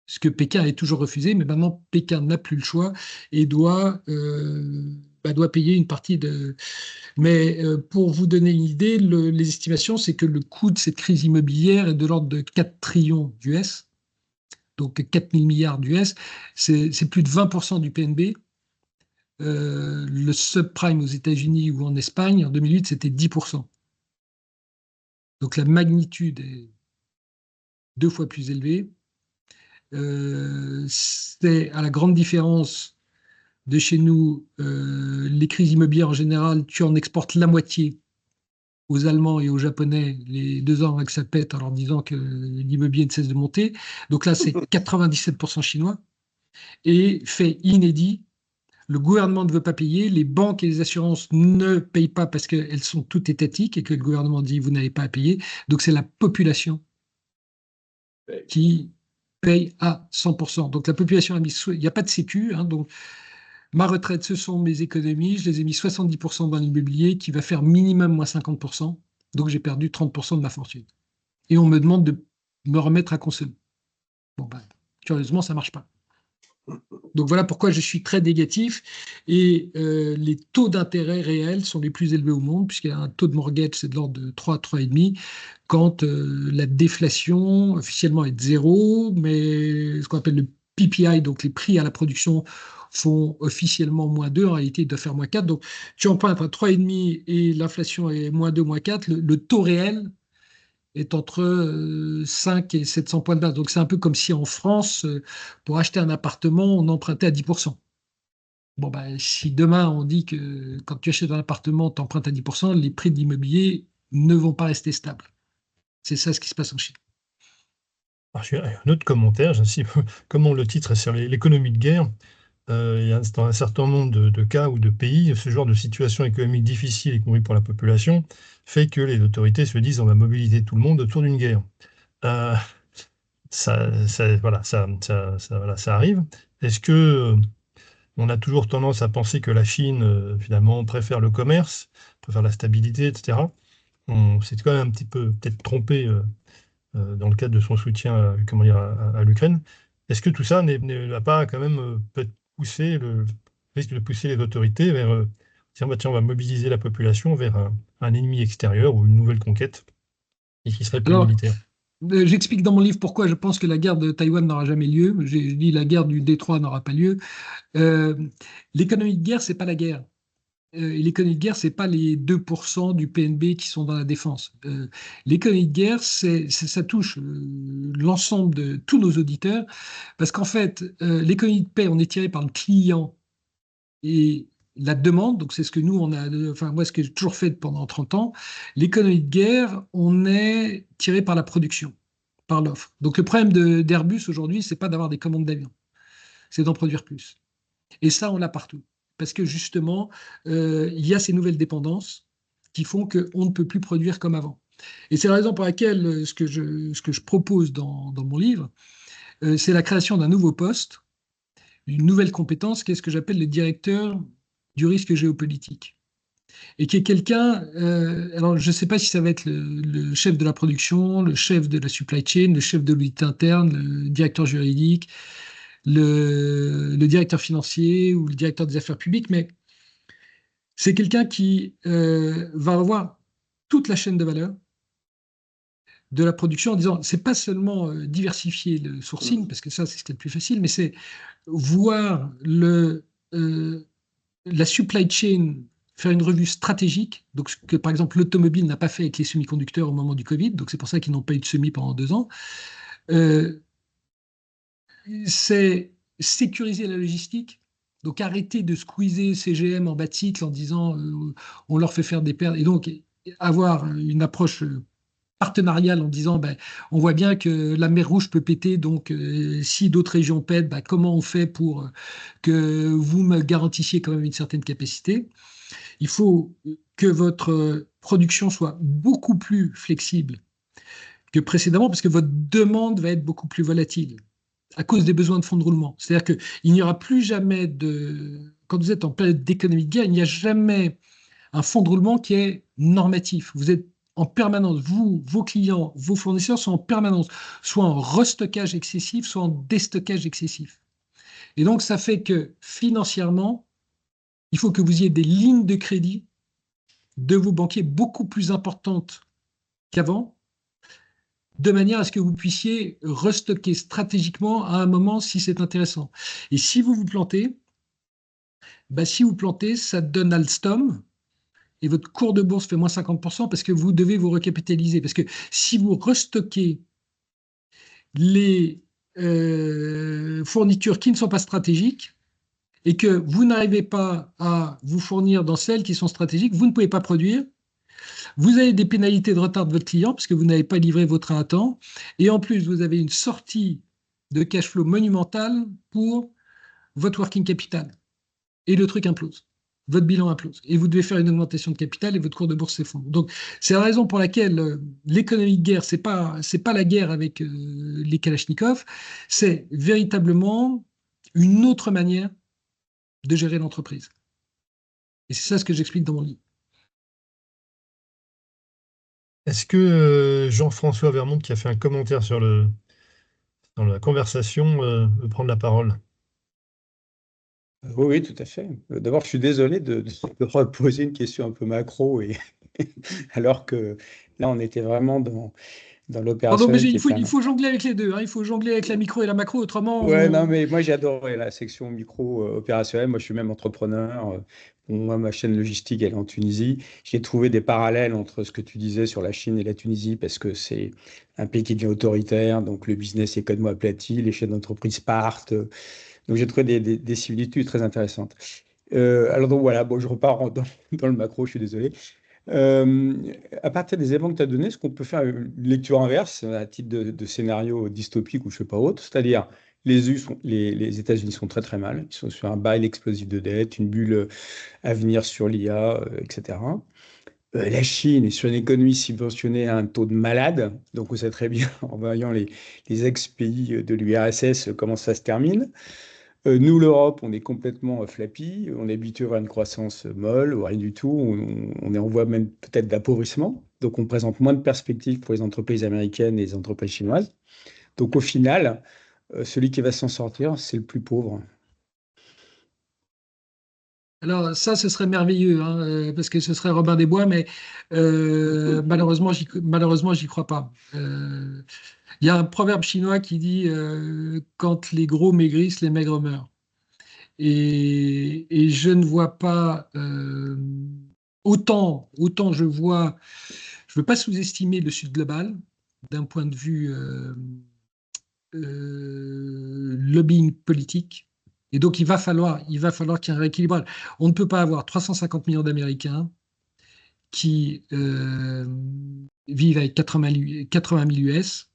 Ce que Pékin a toujours refusé, mais maintenant Pékin n'a plus le choix et doit payer une partie de... Mais pour vous donner une idée, les estimations, c'est que le coût de cette crise immobilière est de l'ordre de 4 trillions d'US, donc 4 000 milliards d'US, c'est plus de 20% du PNB. Le subprime aux États-Unis ou en Espagne, en 2008, c'était 10%. Donc la magnitude est 2 fois plus élevée. C'est à la grande différence de chez nous, les crises immobilières en général, tu en exportes la moitié aux Allemands et aux Japonais les 2 ans avant que ça pète en leur disant que l'immobilier ne cesse de monter. Donc là, c'est 97% chinois. Et fait inédit, le gouvernement ne veut pas payer, les banques et les assurances ne payent pas parce qu'elles sont toutes étatiques et que le gouvernement dit vous n'avez pas à payer. Donc c'est la population qui paye à 100%. Donc la population a mis, il n'y a pas de sécu, hein, donc ma retraite, ce sont mes économies, je les ai mis 70% dans l'immobilier qui va faire minimum moins 50%, donc j'ai perdu 30% de ma fortune. Et on me demande de me remettre à consommer. Bon, curieusement, ça ne marche pas. Donc voilà pourquoi je suis très négatif et les taux d'intérêt réels sont les plus élevés au monde puisqu'il y a un taux de mortgage, c'est de l'ordre de 3 à 3,5 quand la déflation officiellement est de 0, mais ce qu'on appelle le PPI, donc les prix à la production font officiellement moins 2, en réalité ils doivent faire moins 4. Donc tu empruntes à 3,5 et l'inflation est moins 2, moins 4, le taux réel est entre 5 et 700 points de base. Donc c'est un peu comme si en France, pour acheter un appartement, on empruntait à 10%. Bon, si demain on dit que quand tu achètes un appartement, tu empruntes à 10%, les prix de l'immobilier ne vont pas rester stables. C'est ça ce qui se passe en Chine. Alors, un autre commentaire, comment le titre est sur l'économie de guerre. Il y a dans un certain nombre de cas ou de pays, ce genre de situation économique difficile, y compris pour la population, fait que les autorités se disent on va mobiliser tout le monde autour d'une guerre. Ça arrive. Est-ce que on a toujours tendance à penser que la Chine, finalement, préfère le commerce, préfère la stabilité, etc. On s'est quand même un petit peu peut-être trompé dans le cadre de son soutien à l'Ukraine. Est-ce que tout ça ne va pas quand même peut-être risque de pousser les autorités vers tiens, on va mobiliser la population vers un ennemi extérieur ou une nouvelle conquête et qui serait plus Alors, militaire? j'explique dans mon livre pourquoi je pense que la guerre de Taïwan n'aura jamais lieu. J'ai dit la guerre du Détroit n'aura pas lieu. Euh, L'économie de guerre, c'est pas la guerre. Et l'économie de guerre, c'est pas les 2% du PNB qui sont dans la défense. L'économie de guerre, ça touche l'ensemble de tous nos auditeurs, parce qu'en fait, l'économie de paix, on est tiré par le client et la demande, donc c'est ce que nous, enfin moi, ce que j'ai toujours fait pendant 30 ans. L'économie de guerre, on est tiré par la production, par l'offre. Donc le problème d'Airbus aujourd'hui, c'est pas d'avoir des commandes d'avions, c'est d'en produire plus. Et ça, on l'a partout. Parce que justement, il y a ces nouvelles dépendances qui font qu'on ne peut plus produire comme avant. Et c'est la raison pour laquelle ce que je propose dans mon livre, c'est la création d'un nouveau poste, une nouvelle compétence, qui est ce que j'appelle le directeur du risque géopolitique. Et qui est quelqu'un, alors je ne sais pas si ça va être le chef de la production, le chef de la supply chain, le chef de l'unité interne, le directeur juridique, le directeur financier ou le directeur des affaires publiques, mais c'est quelqu'un qui va avoir toute la chaîne de valeur de la production en disant, c'est pas seulement diversifier le sourcing, parce que ça, c'est ce qui est le plus facile, mais c'est voir la supply chain faire une revue stratégique, donc ce que par exemple l'automobile n'a pas fait avec les semi-conducteurs au moment du Covid, donc c'est pour ça qu'ils n'ont pas eu de semis pendant 2 ans. C'est sécuriser la logistique, donc arrêter de squeezer CGM en bas de cycle en disant on leur fait faire des pertes, et donc avoir une approche partenariale en disant ben, on voit bien que la mer Rouge peut péter, donc si d'autres régions pètent, ben, comment on fait pour que vous me garantissiez quand même une certaine capacité. Il faut que votre production soit beaucoup plus flexible que précédemment, parce que votre demande va être beaucoup plus volatile à cause des besoins de fonds de roulement. C'est-à-dire qu'il n'y aura plus jamais quand vous êtes en période d'économie de guerre, il n'y a jamais un fonds de roulement qui est normatif. Vous êtes en permanence, vous, vos clients, vos fournisseurs sont en permanence, soit en restockage excessif, soit en déstockage excessif. Et donc, ça fait que financièrement, il faut que vous ayez des lignes de crédit de vos banquiers beaucoup plus importantes qu'avant, de manière à ce que vous puissiez restocker stratégiquement à un moment si c'est intéressant. Et si vous vous plantez, ça donne Alstom et votre cours de bourse fait moins 50% parce que vous devez vous recapitaliser. Parce que si vous restockez les fournitures qui ne sont pas stratégiques et que vous n'arrivez pas à vous fournir dans celles qui sont stratégiques, vous ne pouvez pas produire. Vous avez des pénalités de retard de votre client parce que vous n'avez pas livré votre train à temps. Et en plus, vous avez une sortie de cash flow monumentale pour votre working capital. Et le truc implose. Votre bilan implose. Et vous devez faire une augmentation de capital et votre cours de bourse s'effondre. Donc, c'est la raison pour laquelle l'économie de guerre, c'est pas la guerre avec les Kalachnikov, c'est véritablement une autre manière de gérer l'entreprise. Et c'est ça ce que j'explique dans mon livre. Est-ce que Jean-François Vermont, qui a fait un commentaire dans la conversation, veut prendre la parole? Oui, oui, tout à fait. D'abord, je suis désolé de reposer une question un peu macro, alors que là, on était vraiment dans Pardon, mais l'opérationnel qui il faut jongler avec les deux. Hein. Il faut jongler avec la micro et la macro, autrement. Ouais, non, mais moi, j'ai adoré la section micro opérationnelle. Moi, je suis même entrepreneur. Moi, ma chaîne logistique, elle est en Tunisie. J'ai trouvé des parallèles entre ce que tu disais sur la Chine et la Tunisie, parce que c'est un pays qui devient autoritaire, donc le business est complètement aplati, les chaînes d'entreprise partent. Donc, j'ai trouvé des similitudes très intéressantes. Alors, donc voilà, bon, je repars dans le macro, je suis désolé. À partir des éléments que tu as donnés, est-ce qu'on peut faire une lecture inverse à titre de scénario dystopique ou je ne sais pas autre? C'est-à-dire, les États-Unis sont très très mal. Ils sont sur un bail explosif de dette, une bulle à venir sur l'IA, etc. La Chine est sur une économie subventionnée à un taux de malade. Donc, on sait très bien, en voyant les ex-pays de l'URSS, comment ça se termine. Nous, l'Europe, on est complètement flappy, on est habitué à une croissance molle ou rien du tout, on est en voie même peut-être d'appauvrissement. Donc, on présente moins de perspectives pour les entreprises américaines et les entreprises chinoises. Donc, au final, celui qui va s'en sortir, c'est le plus pauvre. Alors ça, ce serait merveilleux, hein, parce que ce serait Robin des Bois, mais malheureusement, j'y crois pas. Il y a un proverbe chinois qui dit quand les gros maigrissent, les maigres meurent. Et je ne vois pas autant je vois. Je ne veux pas sous-estimer le Sud global d'un point de vue lobbying politique. Et donc, il va falloir qu'il y ait un rééquilibrage. On ne peut pas avoir 350 millions d'Américains qui vivent avec 80 000 US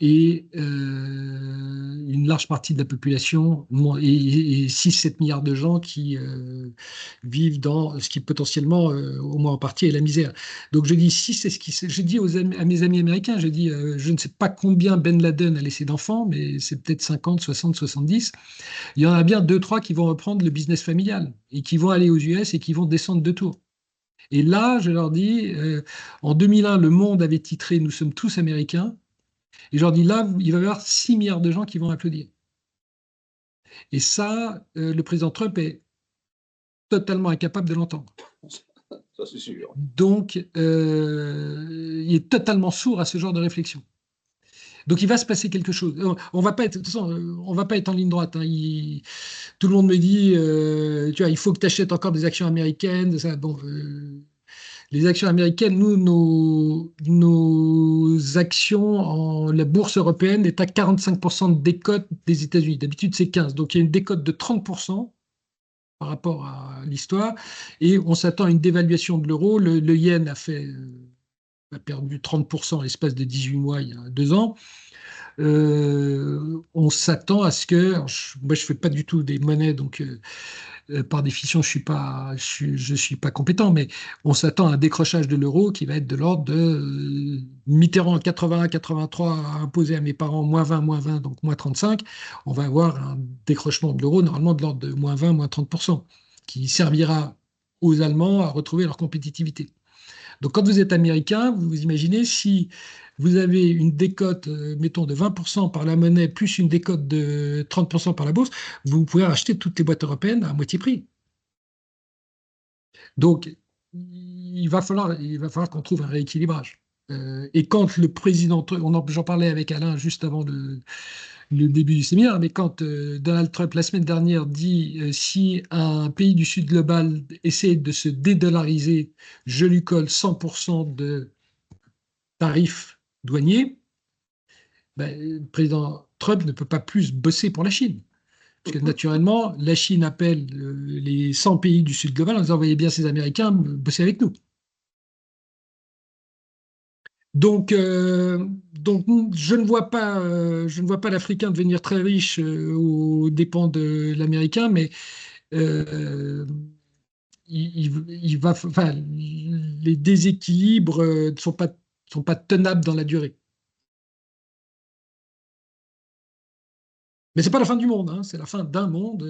et une large partie de la population et 6-7 milliards de gens qui vivent dans ce qui potentiellement, au moins en partie, est la misère. Donc je dis, si c'est ce qui, je dis à mes amis américains, je dis, je ne sais pas combien Ben Laden a laissé d'enfants, mais c'est peut-être 50, 60, 70. Il y en a bien 2-3 qui vont reprendre le business familial et qui vont aller aux US et qui vont descendre de tour. Et là, je leur dis, en 2001, Le Monde avait titré « Nous sommes tous américains ». Et je leur dis, là, il va y avoir 6 milliards de gens qui vont applaudir. Et ça, le président Trump est totalement incapable de l'entendre. Ça, c'est sûr. Donc, il est totalement sourd à ce genre de réflexion. Donc, il va se passer quelque chose. On va pas être, de toute façon, on va pas être en ligne droite. Hein. Tout le monde me dit, tu vois, il faut que tu achètes encore des actions américaines. Ça, bon, les actions américaines, nous, nos actions la bourse européenne est à 45% de décote des États-Unis. D'habitude, c'est 15%. Donc, il y a une décote de 30% par rapport à l'histoire. Et on s'attend à une dévaluation de l'euro. Le yen a perdu 30% en l'espace de 18 mois, il y a 2 ans. On s'attend à ce que... moi, je ne fais pas du tout des monnaies, donc... par définition, je suis pas compétent, mais on s'attend à un décrochage de l'euro qui va être de l'ordre de Mitterrand en 81-83 a imposé à mes parents moins 20, donc moins 35. On va avoir un décrochement de l'euro normalement de l'ordre de moins 20, moins 30%, qui servira aux Allemands à retrouver leur compétitivité. Donc quand vous êtes américain, vous imaginez si vous avez une décote, mettons, de 20% par la monnaie, plus une décote de 30% par la bourse, vous pouvez racheter toutes les boîtes européennes à moitié prix. Donc, il va falloir qu'on trouve un rééquilibrage. Et quand le président, j'en parlais avec Alain juste avant le début du séminaire, mais quand Donald Trump, la semaine dernière, dit si un pays du Sud global essaie de se dédollariser, je lui colle 100% de tarifs douaniers, ben, le président Trump ne peut pas plus bosser pour la Chine. Parce que naturellement, la Chine appelle les 100 pays du Sud global en disant envoyez bien ces Américains bosser avec nous. Donc je ne vois pas l'Africain devenir très riche aux dépens de l'Américain, mais enfin, les déséquilibres ne sont pas tenables dans la durée. Mais c'est pas la fin du monde, hein, c'est la fin d'un monde.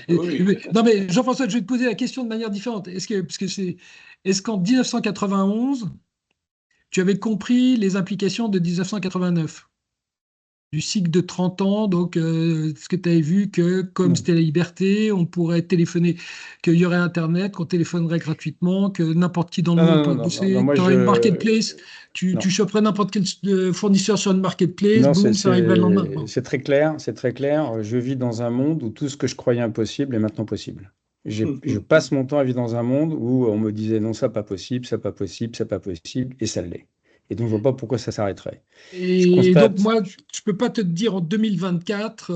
Oui. Non mais Jean-François, je vais te poser la question de manière différente. Est-ce qu'en 1991, tu avais compris les implications de 1989, du cycle de 30 ans, donc ce que tu avais vu que comme c'était la liberté, on pourrait téléphoner, qu'il y aurait Internet, qu'on téléphonerait gratuitement, que n'importe qui dans le monde pourrait bosser, tu aurais une marketplace, tu choperais n'importe quel fournisseur sur une marketplace, Non, boum, ça arriverait le lendemain. Bon. c'est très clair, c'est très clair. Je vis dans un monde où tout ce que je croyais impossible est maintenant possible. Je passe mon temps à vivre dans un monde où on me disait non, ça pas possible, ça pas possible, ça pas possible, et ça l'est. Et donc, je vois pas pourquoi ça s'arrêterait. Et donc, moi, je peux pas te dire en 2024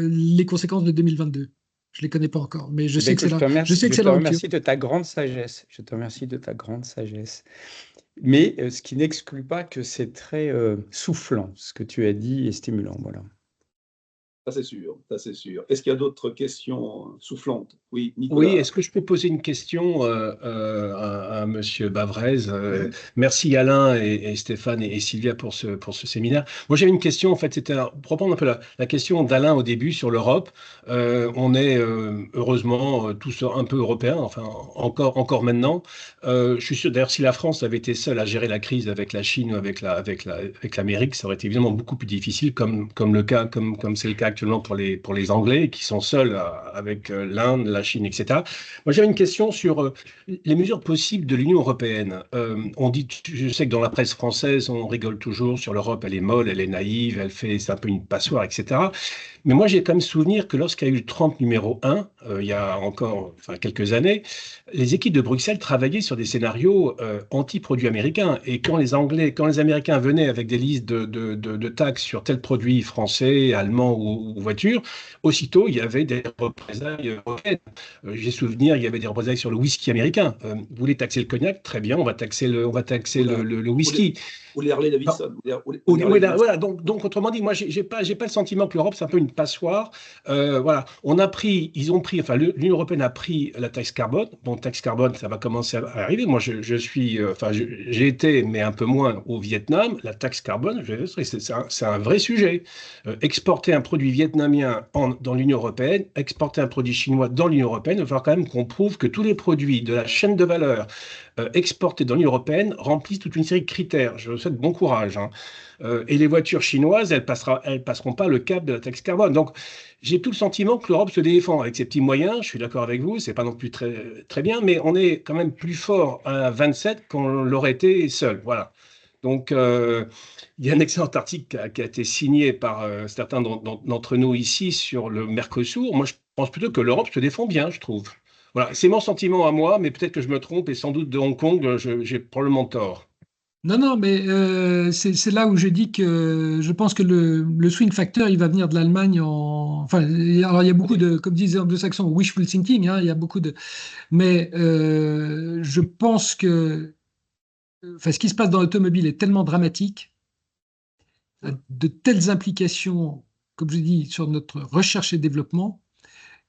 les conséquences de 2022. Je les connais pas encore, mais je sais que c'est là. Je sais que c'est Je te remercie de ta grande sagesse. Je te remercie de ta grande sagesse. Mais ce qui n'exclut pas que c'est très soufflant, ce que tu as dit, et stimulant. Voilà. Ça, c'est sûr. Ça, c'est sûr. Est-ce qu'il y a d'autres questions soufflantes? Oui, Nicolas. Oui, est-ce que je peux poser une question à Monsieur Bavrez? Merci Alain et Stéphane et Sylvia pour ce séminaire. Moi, j'avais une question, en fait, c'était pour reprendre un peu la question d'Alain au début sur l'Europe. On est heureusement tous un peu européens, enfin encore maintenant. Je suis sûr, d'ailleurs, si la France avait été seule à gérer la crise avec la Chine ou avec l'Amérique, ça aurait été évidemment beaucoup plus difficile, comme c'est le cas actuellement pour les Anglais, qui sont seuls avec l'Inde, la Chine, etc. Moi, j'avais une question sur les mesures possibles de l'Union européenne. On dit, je sais que dans la presse française, on rigole toujours sur l'Europe, elle est molle, elle est naïve, c'est un peu une passoire, etc. Mais moi, j'ai quand même souvenir que lorsqu'il y a eu le Trump numéro 1, il y a encore quelques années, les équipes de Bruxelles travaillaient sur des scénarios anti-produits américains. Et quand les Américains venaient avec des listes de taxes sur tel produit français, allemand ou voiture, aussitôt, il y avait des représailles européennes. J'ai souvenir, il y avait des représailles sur le whisky américain. Vous voulez taxer le cognac? Très bien, on va taxer le whisky. Ou les Harley Davidson. Voilà, donc autrement dit, moi, j'ai pas le sentiment que l'Europe, c'est un peu une passoire. Voilà, l'Union européenne a pris la taxe carbone. Bon, taxe carbone, ça va commencer à arriver. Moi, j'ai été, mais un peu moins, au Vietnam. La taxe carbone, c'est un vrai sujet. Exporter un produit vietnamien dans l'Union européenne, exporter un produit chinois dans l'Union européenne, il va falloir quand même qu'on prouve que tous les produits de la chaîne de valeur exportés dans l'Union européenne remplissent toute une série de critères. Je vous souhaite bon courage. Hein. Et les voitures chinoises, elles passeront pas le cap de la taxe carbone. Donc, j'ai tout le sentiment que l'Europe se défend avec ses petits moyens. Je suis d'accord avec vous, c'est pas non plus très, très bien, mais on est quand même plus fort à 27 qu'on l'aurait été seul. Voilà. Donc, il y a un excellent article qui a été signé par certains d'entre nous ici sur le Mercosur. Moi, je pense plutôt que l'Europe se défend bien, je trouve. Voilà, c'est mon sentiment à moi, mais peut-être que je me trompe et sans doute de Hong Kong, j'ai probablement tort. Non, mais c'est là où je dis que je pense que le swing factor, il va venir de l'Allemagne. Enfin, alors il y a beaucoup de, comme disent les anglo-saxons, wishful thinking, hein, il y a beaucoup de. Mais je pense que ce qui se passe dans l'automobile est tellement dramatique, a de telles implications, comme je dis, sur notre recherche et développement,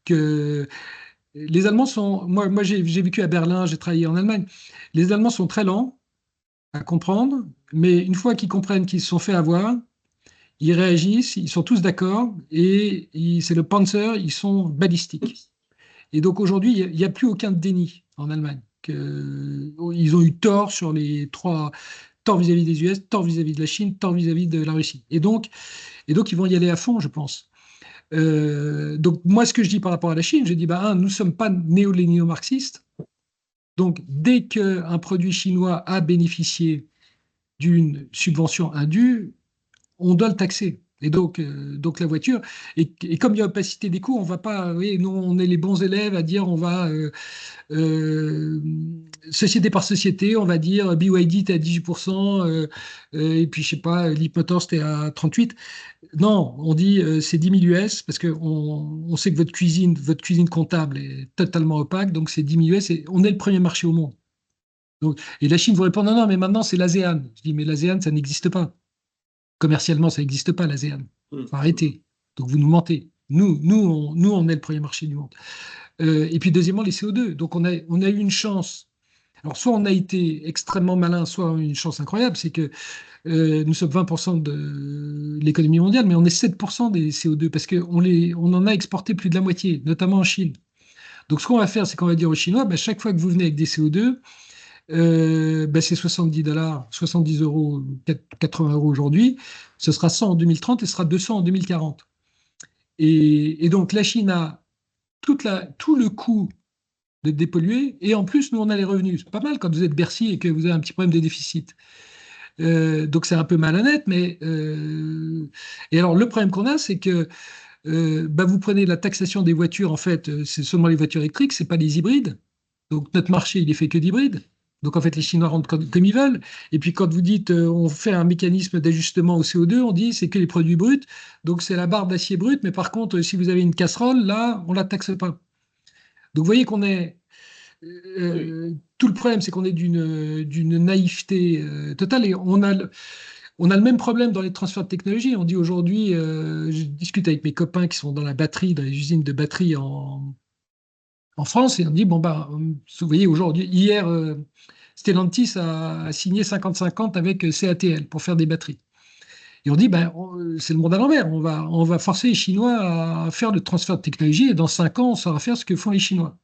que les Allemands sont. Moi j'ai vécu à Berlin, j'ai travaillé en Allemagne. Les Allemands sont très lents à comprendre, mais une fois qu'ils comprennent qu'ils se sont fait avoir, ils réagissent, ils sont tous d'accord, et c'est le Panzer, ils sont balistiques. Et donc aujourd'hui, il n'y a plus aucun déni en Allemagne. Ils ont eu tort sur les trois, tort vis-à-vis des US, tort vis-à-vis de la Chine, tort vis-à-vis de la Russie. Et donc ils vont y aller à fond, je pense. Donc moi, ce que je dis par rapport à la Chine, je dis, nous ne sommes pas néo-lénino-marxistes. Donc, dès qu'un produit chinois a bénéficié d'une subvention indue, on doit le taxer. Et donc la voiture, et comme il y a opacité des coûts, on ne va pas, nous on est les bons élèves à dire on va, société par société, on va dire BYD t'es à 18%, et puis je sais pas, Leapmotor t'es à 38%. Non, on dit c'est 10 000 US parce qu'on sait que votre cuisine comptable est totalement opaque, donc c'est 10 000 US et on est le premier marché au monde. Donc, et la Chine vous répond non, mais maintenant c'est l'ASEAN. Je dis mais l'ASEAN ça n'existe pas. Commercialement ça n'existe pas l'ASEAN. Faut arrêter. Donc vous nous mentez. Nous on est le premier marché du monde. Et puis deuxièmement les CO2. Donc on a eu une chance. Alors soit on a été extrêmement malin, soit une chance incroyable, c'est que nous sommes 20% de l'économie mondiale, mais on est 7% des CO2 parce qu'on en a exporté plus de la moitié, notamment en Chine. Donc ce qu'on va faire, c'est qu'on va dire aux Chinois, chaque fois que vous venez avec des CO2, c'est $70, 70 euros, 80 euros aujourd'hui, ce sera 100 en 2030 et ce sera 200 en 2040. Et donc la Chine a tout le coût de dépolluer, et en plus, nous, on a les revenus. C'est pas mal quand vous êtes Bercy et que vous avez un petit problème de déficit. Donc c'est un peu malhonnête, mais... Et alors, le problème qu'on a, c'est que vous prenez la taxation des voitures, en fait, c'est seulement les voitures électriques, c'est pas les hybrides. Donc notre marché, il est fait que d'hybrides. Donc en fait, les Chinois rentrent comme ils veulent. Et puis quand vous dites on fait un mécanisme d'ajustement au CO2, on dit c'est que les produits bruts. Donc c'est la barre d'acier brut, mais par contre, si vous avez une casserole, là, on la taxe pas. Donc vous voyez qu'on est... tout le problème, c'est qu'on est d'une naïveté totale. Et On a le même problème dans les transferts de technologie. On dit aujourd'hui, je discute avec mes copains qui sont dans la batterie, dans les usines de batterie en France, et on dit, bon, vous voyez, aujourd'hui, hier, Stellantis a signé 50-50 avec CATL pour faire des batteries. Et on dit, c'est le monde à l'envers. On va forcer les Chinois à faire le transfert de technologie et dans 5 ans, on saura faire ce que font les Chinois.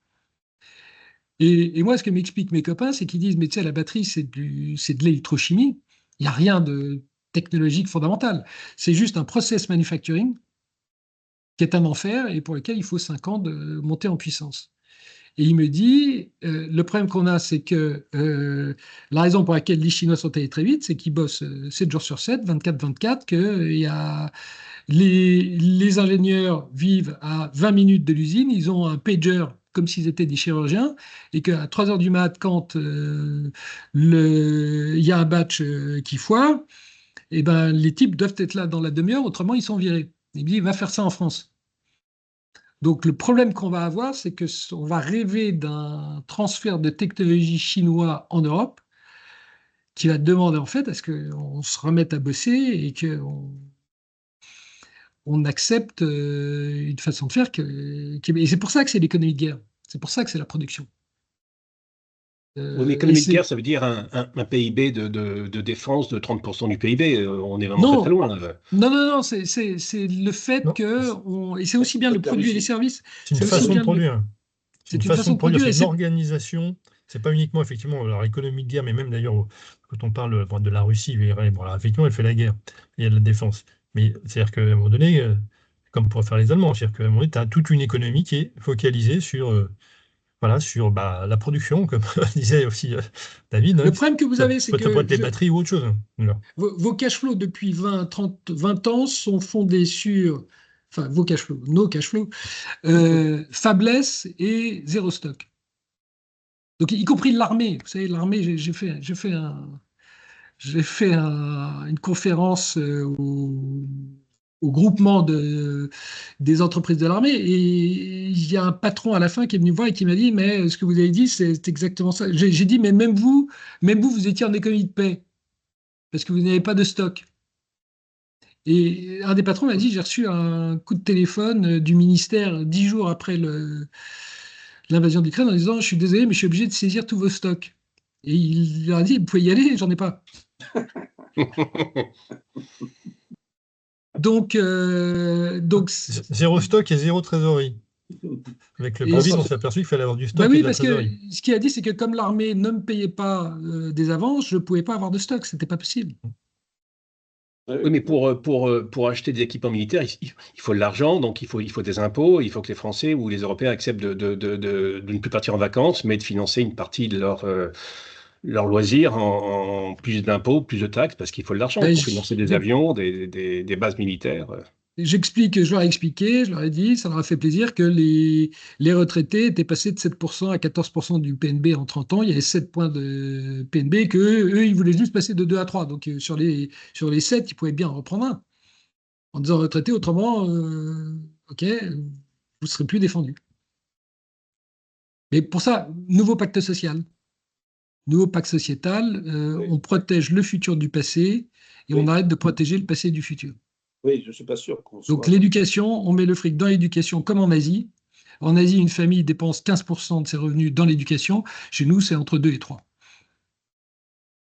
Et moi, ce que m'expliquent mes copains, c'est qu'ils disent, mais tu sais, la batterie, c'est de l'électrochimie. Il n'y a rien de technologique fondamental. C'est juste un process manufacturing qui est un enfer et pour lequel il faut 5 ans de monter en puissance. Et il me dit, le problème qu'on a, c'est que la raison pour laquelle les Chinois sont allés très vite, c'est qu'ils bossent 7 jours sur 7, 24-24, que les ingénieurs vivent à 20 minutes de l'usine, ils ont un pager comme s'ils étaient des chirurgiens, et qu'à 3 heures du mat, quand il y a un batch qui foire, et les types doivent être là dans la demi-heure, autrement ils sont virés. Il me dit, va faire ça en France. Donc le problème qu'on va avoir, c'est qu'on va rêver d'un transfert de technologie chinois en Europe qui va demander en fait à ce qu'on se remette à bosser et qu'on accepte une façon de faire. Et c'est pour ça que c'est l'économie de guerre. C'est pour ça que c'est la production. Oui, mais économie de guerre, ça veut dire un PIB de défense de 30% du PIB. On est vraiment très loin. Non, c'est le fait que... Et c'est aussi bien le produit et les services. C'est une façon de produire. C'est une façon de produire, c'est une organisation. C'est pas uniquement, effectivement, l'économie de guerre, mais même d'ailleurs, quand on parle de la Russie, effectivement, elle fait la guerre. Il y a de la défense. Mais c'est-à-dire qu'à un moment donné, comme pour faire les Allemands, c'est-à-dire qu'à un moment donné, tu as toute une économie qui est focalisée sur... sur la production, comme disait aussi David. Le problème que vous avez, c'est que... Ça peut être les batteries ou autre chose. Vos cash flows depuis 20 ans sont fondés sur... Enfin, vos cash flows, nos cash flows, faiblesse et zéro stock. Donc, y compris l'armée. Vous savez, l'armée, j'ai fait une conférence au groupement des entreprises de l'armée et il y a un patron à la fin qui est venu me voir et qui m'a dit mais ce que vous avez dit c'est exactement ça. J'ai dit mais même vous étiez en économie de paix parce que vous n'avez pas de stock. Et un des patrons m'a dit j'ai reçu un coup de téléphone du ministère 10 jours après l'invasion de l'Ukraine en disant je suis désolé mais je suis obligé de saisir tous vos stocks. Et il leur a dit vous pouvez y aller, j'en ai pas. Donc zéro stock et zéro trésorerie. Avec le Covid, on s'est aperçu qu'il fallait avoir du stock et de la trésorerie. Que ce qu'il a dit, c'est que comme l'armée ne me payait pas des avances, je ne pouvais pas avoir de stock, c'était pas possible. Oui, mais pour acheter des équipements militaires, il faut de l'argent, donc il faut des impôts, il faut que les Français ou les Européens acceptent de ne plus partir en vacances, mais de financer une partie de leur loisir en plus d'impôts, plus de taxes, parce qu'il faut de l'argent pour financer des avions, des bases militaires. Je leur ai expliqué, je leur ai dit, ça leur a fait plaisir que les retraités étaient passés de 7% à 14% du PNB en 30 ans. Il y avait 7 points de PNB qu'eux, ils voulaient juste passer de 2 à 3. Donc sur les 7, ils pouvaient bien en reprendre un. En disant retraités, autrement, OK, vous ne serez plus défendus. Mais pour ça, nouveau pacte social. Nouveau pacte sociétal, on protège le futur du passé et on arrête de protéger le passé du futur. Oui, je ne suis pas sûr qu'on soit... Donc l'éducation, on met le fric dans l'éducation comme en Asie. En Asie, une famille dépense 15% de ses revenus dans l'éducation. Chez nous, c'est entre 2 et 3.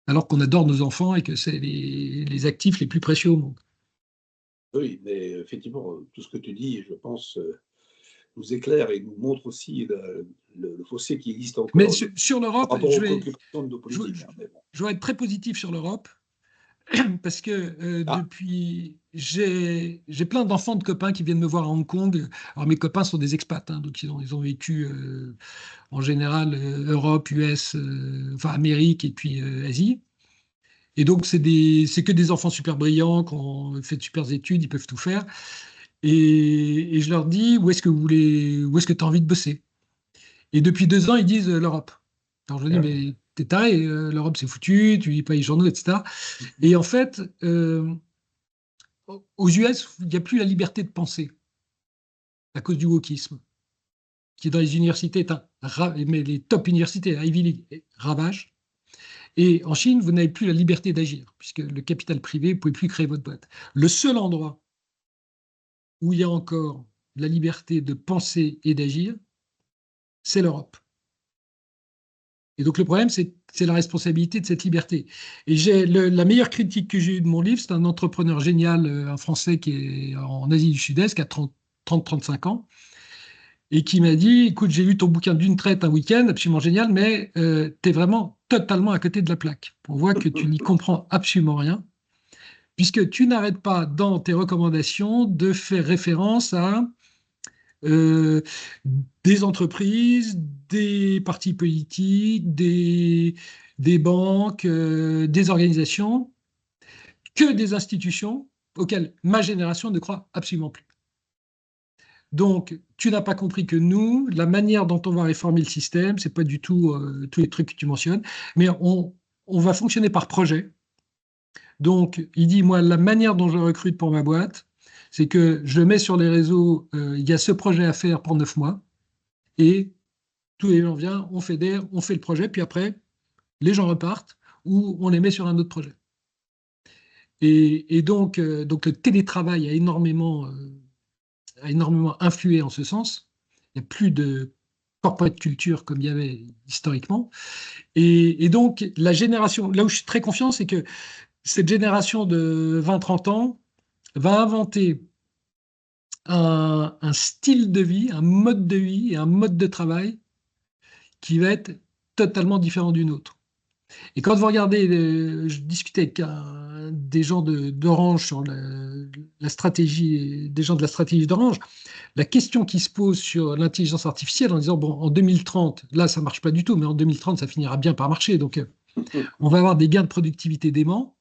Alors qu'on adore nos enfants et que c'est les actifs les plus précieux au monde. Oui, mais effectivement, tout ce que tu dis, je pense, nous éclaire et nous montre aussi le fossé qui existe encore. Mais sur l'Europe, je vais être très positif sur l'Europe. Parce que depuis, j'ai plein d'enfants de copains qui viennent me voir à Hong Kong. Alors mes copains sont des expats, donc ils ont vécu en général Europe, US, enfin Amérique et puis Asie. Et donc c'est que des enfants super brillants qui ont fait de super études, ils peuvent tout faire. Et je leur dis où est-ce que tu as envie de bosser? Et depuis 2 ans, ils disent l'Europe. Alors je leur dis mais t'es taré, l'Europe c'est foutu, tu lis pas les journaux, etc. Et en fait, aux US, il n'y a plus la liberté de penser à cause du wokisme, qui dans les universités mais les top universités, Ivy League, ravage. Et en Chine, vous n'avez plus la liberté d'agir, puisque le capital privé, vous ne pouvez plus créer votre boîte. Le seul endroit où il y a encore la liberté de penser et d'agir, c'est l'Europe. Et donc le problème, c'est la responsabilité de cette liberté. Et la meilleure critique que j'ai eue de mon livre, c'est un entrepreneur génial, un Français qui est en Asie du Sud-Est, qui a 30-35 ans, et qui m'a dit, écoute, j'ai lu ton bouquin d'une traite un week-end, absolument génial, mais tu es vraiment totalement à côté de la plaque. On voit que tu n'y comprends absolument rien, puisque tu n'arrêtes pas dans tes recommandations de faire référence à des entreprises, des partis politiques, des banques, des organisations, que des institutions auxquelles ma génération ne croit absolument plus. Donc, tu n'as pas compris que nous, la manière dont on va réformer le système, c'est pas du tout tous les trucs que tu mentionnes, mais on va fonctionner par projet. Donc, il dit, moi, la manière dont je recrute pour ma boîte, c'est que je le mets sur les réseaux, il y a ce projet à faire pour 9 mois, et tous les gens viennent, on fédère, on fait le projet, puis après, les gens repartent, ou on les met sur un autre projet. Et donc le télétravail a énormément influé en ce sens. Il n'y a plus de corporate culture comme il y avait historiquement. Et donc, la génération, là où je suis très confiant, c'est que cette génération de 20-30 ans va inventer un style de vie, un mode de vie et un mode de travail qui va être totalement différent du nôtre. Et quand vous regardez, je discutais avec des gens d'Orange sur la stratégie, des gens de la stratégie d'Orange, la question qui se pose sur l'intelligence artificielle en disant, bon, en 2030, là, ça ne marche pas du tout, mais en 2030, ça finira bien par marcher. Donc, on va avoir des gains de productivité déments.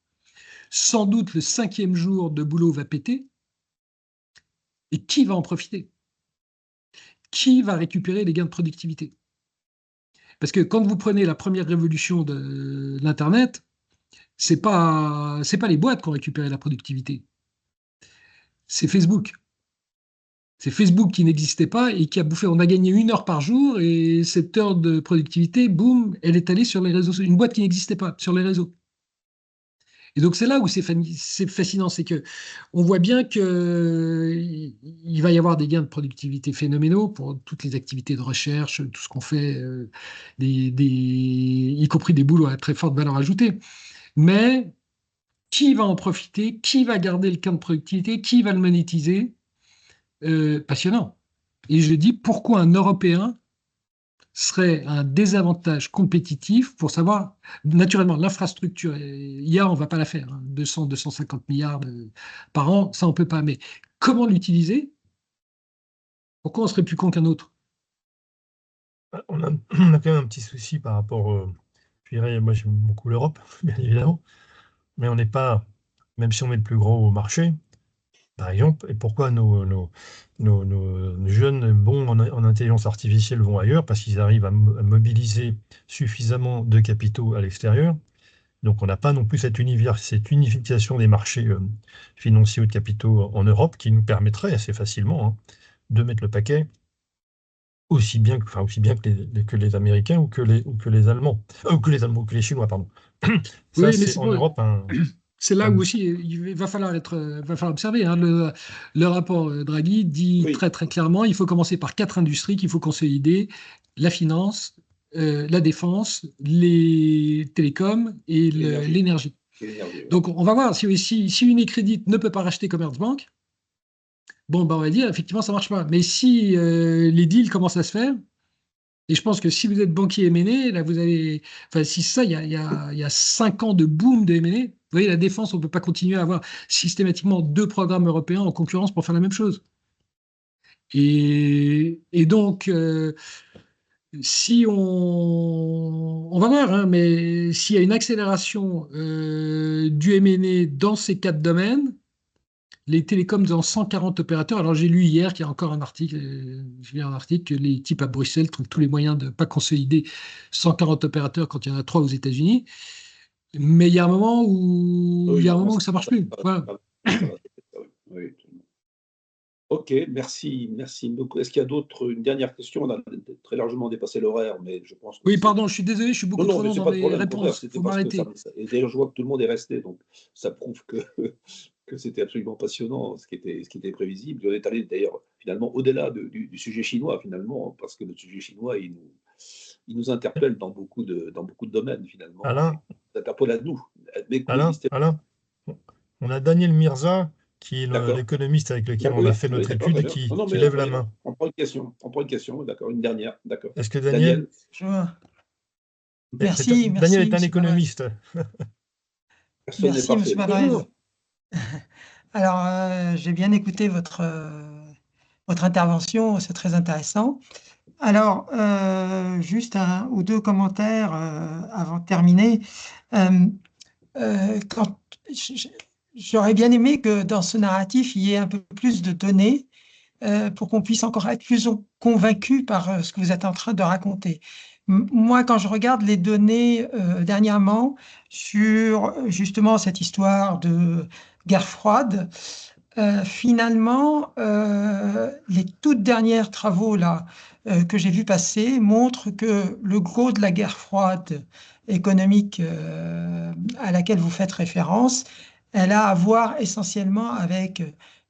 Sans doute, le 5e jour de boulot va péter. Et qui va en profiter? Qui va récupérer les gains de productivité? Parce que quand vous prenez la première révolution de l'Internet, c'est pas les boîtes qui ont récupéré la productivité. C'est Facebook. C'est Facebook qui n'existait pas et qui a bouffé. On a gagné 1 heure par jour et cette heure de productivité, boum, elle est allée sur les réseaux. Une boîte qui n'existait pas sur les réseaux. Et donc c'est là où c'est fascinant, c'est que on voit bien qu'il va y avoir des gains de productivité phénoménaux pour toutes les activités de recherche, tout ce qu'on fait, y compris des boulots à très forte valeur ajoutée. Mais qui va en profiter? Qui va garder le gain de productivité? Qui va le monétiser? Passionnant. Et je dis, pourquoi un Européen serait un désavantage compétitif pour savoir, naturellement, l'infrastructure, IA, on ne va pas la faire, hein, 200-250 milliards par an, ça on ne peut pas, mais comment l'utiliser? Pourquoi on serait plus con qu'un autre? On a quand même un petit souci par rapport, je dirais, moi j'aime beaucoup l'Europe, bien évidemment, mais on n'est pas, même si on est le plus gros marché, par exemple, et pourquoi nos jeunes bons en intelligence artificielle vont ailleurs? Parce qu'ils arrivent à mobiliser suffisamment de capitaux à l'extérieur. Donc on n'a pas non plus cette unification des marchés financiers ou de capitaux en Europe qui nous permettrait assez facilement, hein, de mettre le paquet aussi bien que les Américains ou que les Allemands, ou que les Chinois, pardon. Ça, Oui, mais c'est en Europe c'est là où aussi il va falloir observer, hein. Le rapport Draghi dit très très clairement, il faut commencer par 4 industries qu'il faut consolider: la finance, la défense, les télécoms et l'énergie. Donc on va voir si Unicredit ne peut pas racheter Commerzbank, bon, ben on va dire effectivement ça marche pas. Mais si les deals commencent à se faire, et je pense que si vous êtes banquier M&A, là vous avez, enfin si ça, il y a 5 ans de boom de M&A. Vous voyez, la défense, on ne peut pas continuer à avoir systématiquement 2 programmes européens en concurrence pour faire la même chose. Et donc, si on va voir, hein, mais s'il y a une accélération du M&A dans ces 4 domaines, les télécoms dans 140 opérateurs. Alors j'ai lu hier qu'il y a encore un article, que les types à Bruxelles trouvent tous les moyens de ne pas consolider 140 opérateurs quand il y en a 3 aux États-Unis. Mais il y a un moment où ça ne marche plus. Voilà. Ok, merci beaucoup. Est-ce qu'il y a une dernière question? On a très largement dépassé l'horaire, mais je pense que Oui, pardon, je suis désolé, je suis beaucoup non, trop mais long c'est dans pas de mes problème. Au contraire, réponses. Il c'était faut parce que m'arrêter. et d'ailleurs, je vois que tout le monde est resté, donc ça prouve que c'était absolument passionnant, ce qui était prévisible. On est allé d'ailleurs finalement au-delà du sujet chinois, finalement, parce que le sujet chinois, il nous interpelle dans beaucoup de domaines, finalement. Alain, Il nous interpelle à nous. Mais oui, Alain, on a Daniel Mirza, qui est d'accord. l'économiste avec lequel on a Oui, fait oui, notre d'accord, très étude, bien. Non, non, qui mais lève la main. on prend une question, d'accord, une dernière, d'accord. Est-ce que Daniel, Daniel, Merci, Daniel merci, est un Monsieur Bavrez. économiste? personne n'est Merci, parfait. Monsieur Bavrez. Alors, j'ai bien écouté votre intervention, c'est très intéressant. Alors, juste un ou deux commentaires avant de terminer. Quand j'aurais bien aimé que dans ce narratif, il y ait un peu plus de données pour qu'on puisse encore être plus convaincu par ce que vous êtes en train de raconter. Moi, quand je regarde les données dernièrement sur justement cette histoire de guerre froide, finalement, les toutes dernières travaux là que j'ai vu passer montrent que le gros de la guerre froide économique à laquelle vous faites référence, elle a à voir essentiellement avec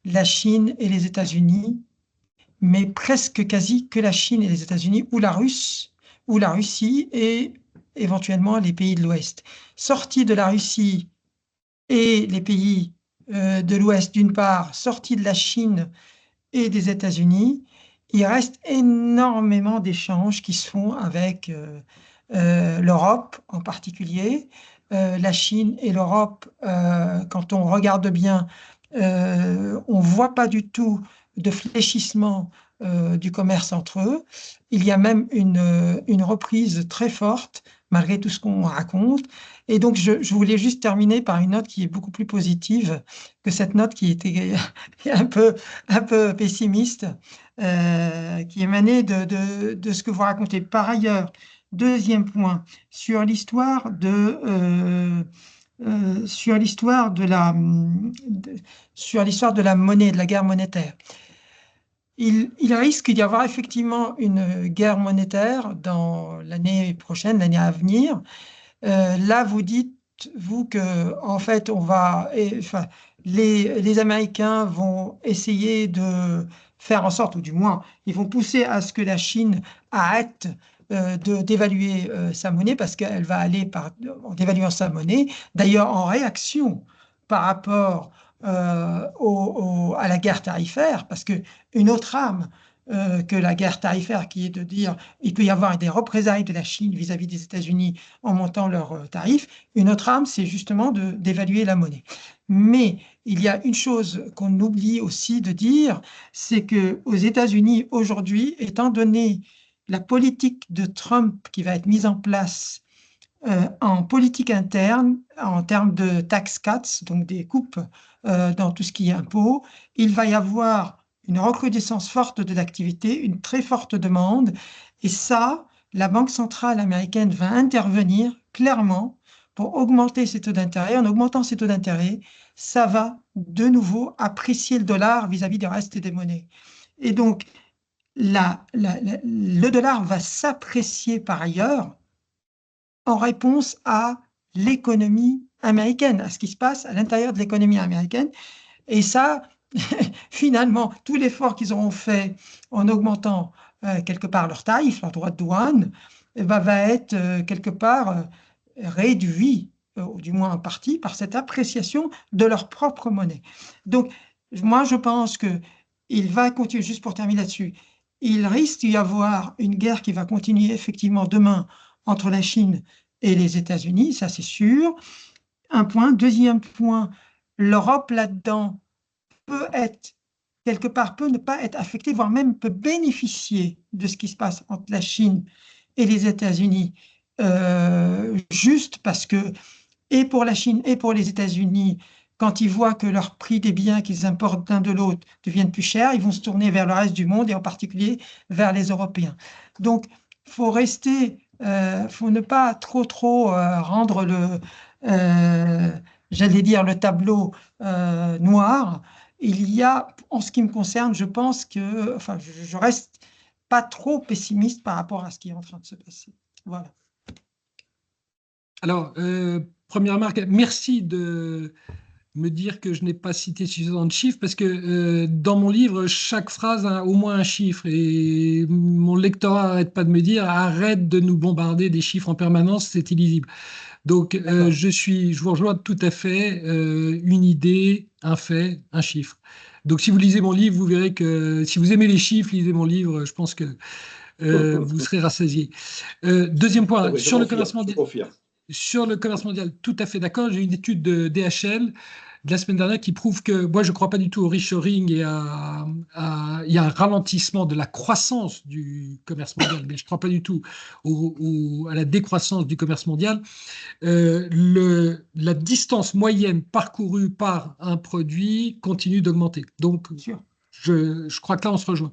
la Chine et les États-Unis, mais presque quasi que la Chine et les États-Unis ou la Russie et éventuellement les pays de l'Ouest. Sortis de la Russie et les pays de l'Ouest d'une part, sortis de la Chine et des États-Unis, il reste énormément d'échanges qui se font avec l'Europe en particulier. La Chine et l'Europe, quand on regarde bien, on ne voit pas du tout de fléchissement du commerce entre eux. Il y a même une reprise très forte, malgré tout ce qu'on raconte. Et donc, je voulais juste terminer par une note qui est beaucoup plus positive que cette note qui était un peu pessimiste, qui émanait de ce que vous racontez. Par ailleurs, deuxième point, sur l'histoire de la monnaie, de la guerre monétaire. Il risque d'y avoir effectivement une guerre monétaire dans l'année prochaine, l'année à venir. Là, vous dites, vous, que en fait, enfin, les Américains vont essayer de faire en sorte, ou du moins, ils vont pousser à ce que la Chine arrête d'évaluer sa monnaie parce qu'elle va aller en dévaluant sa monnaie. D'ailleurs, en réaction par rapport à la guerre tarifaire, parce qu'une autre arme que la guerre tarifaire, qui est de dire il peut y avoir des représailles de la Chine vis-à-vis des États-Unis en montant leurs tarifs. Une autre arme, c'est justement d'évaluer la monnaie. Mais il y a une chose qu'on oublie aussi de dire, c'est qu'aux États-Unis, aujourd'hui, étant donné la politique de Trump qui va être mise en place en politique interne, en termes de tax cuts, donc des coupes dans tout ce qui est impôts, il va y avoir une recrudescence forte de l'activité, une très forte demande. Et ça, la Banque centrale américaine va intervenir clairement pour augmenter ses taux d'intérêt. En augmentant ses taux d'intérêt, ça va de nouveau apprécier le dollar vis-à-vis du reste des monnaies. Et donc, le dollar va s'apprécier par ailleurs en réponse à l'économie américaine, à ce qui se passe à l'intérieur de l'économie américaine. Et ça, finalement, tout l'effort qu'ils auront fait en augmentant quelque part leurs tarifs, leurs droits de douane, va être quelque part réduit, ou du moins en partie, par cette appréciation de leur propre monnaie. Donc, moi, je pense qu'il va continuer, juste pour terminer là-dessus, il risque d'y avoir une guerre qui va continuer effectivement demain entre la Chine et les États-Unis, ça c'est sûr. Un point. Deuxième point, l'Europe là-dedans peut être, quelque part, peut ne pas être affectée, voire même peut bénéficier de ce qui se passe entre la Chine et les États-Unis, juste parce que, et pour la Chine et pour les États-Unis, quand ils voient que leur prix des biens qu'ils importent l'un de l'autre deviennent plus chers, ils vont se tourner vers le reste du monde et en particulier vers les Européens. Donc, il faut faut ne pas trop rendre j'allais dire le tableau noir il y a, en ce qui me concerne, je pense que, enfin, je reste pas trop pessimiste par rapport à ce qui est en train de se passer. Voilà. Alors, première remarque, merci de me dire que je n'ai pas cité suffisamment de chiffres parce que dans mon livre, chaque phrase a au moins un chiffre et mon lectorat n'arrête pas de me dire arrête de nous bombarder des chiffres en permanence, c'est illisible. Donc, je vous rejoins tout à fait, une idée, un fait, un chiffre. Donc, si vous lisez mon livre, vous verrez que si vous aimez les chiffres, lisez mon livre, je pense que vous serez rassasié. Deuxième point, oui, sur le commerce mondial. Je confirme. Sur le commerce mondial, tout à fait d'accord. J'ai une étude de DHL de la semaine dernière qui prouve que moi, je ne crois pas du tout au reshoring et il y a un ralentissement de la croissance du commerce mondial, mais je ne crois pas du tout à la décroissance du commerce mondial. La distance moyenne parcourue par un produit continue d'augmenter. Donc, je crois que là, on se rejoint.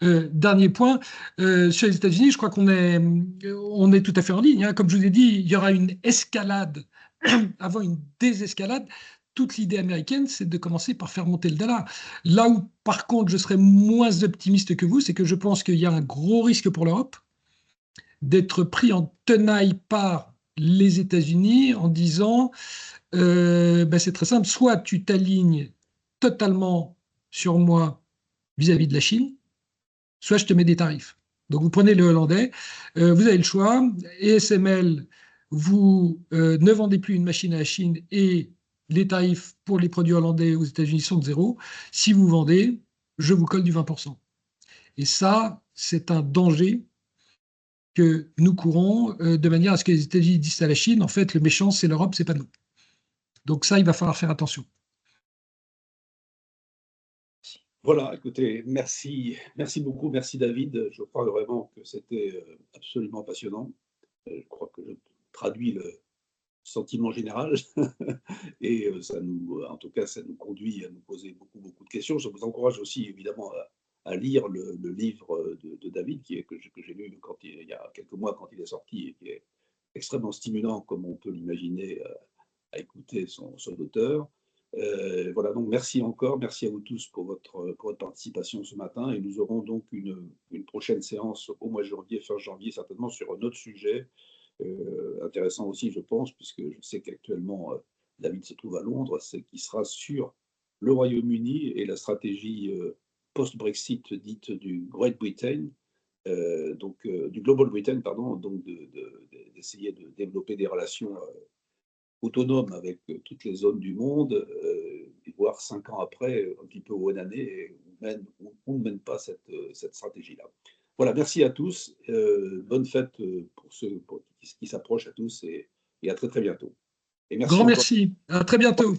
Dernier point, sur les États-Unis, je crois qu'on est tout à fait en ligne. Hein. Comme je vous ai dit, il y aura une escalade avant une désescalade. Toute l'idée américaine, c'est de commencer par faire monter le dollar. Là où, par contre, je serais moins optimiste que vous, c'est que je pense qu'il y a un gros risque pour l'Europe d'être pris en tenaille par les États-Unis en disant c'est très simple, soit tu t'alignes totalement sur moi vis-à-vis de la Chine, soit je te mets des tarifs. Donc vous prenez le hollandais, vous avez le choix, ASML, vous ne vendez plus une machine à la Chine et les tarifs pour les produits hollandais aux États-Unis sont de 0. Si vous vendez, je vous colle du 20%. Et ça, c'est un danger que nous courons de manière à ce que les États-Unis disent à la Chine, en fait, le méchant, c'est l'Europe, c'est pas nous. Donc ça, il va falloir faire attention. Voilà, écoutez, merci beaucoup, merci David. Je crois vraiment que c'était absolument passionnant. Je crois que je traduis le sentiment général et en tout cas, ça nous conduit à nous poser beaucoup de questions. Je vous encourage aussi évidemment à lire le livre de David que j'ai lu il y a quelques mois quand il est sorti et qui est extrêmement stimulant comme on peut l'imaginer à écouter son auteur. Voilà, donc merci encore, merci à vous tous pour votre participation ce matin et nous aurons donc une prochaine séance au mois de janvier, fin janvier, certainement sur un autre sujet intéressant aussi, je pense, puisque je sais qu'actuellement David se trouve à Londres, c'est qui sera sur le Royaume-Uni et la stratégie post-Brexit dite du Great Britain, du Global Britain, pardon, donc d'essayer de développer des relations autonome avec toutes les zones du monde, et voir 5 ans après, un petit peu où on en est, on ne mène pas cette stratégie-là. Voilà, merci à tous. Bonne fête pour ce qui s'approche à tous et à très bientôt. Et merci Grand encore. merci. À très bientôt.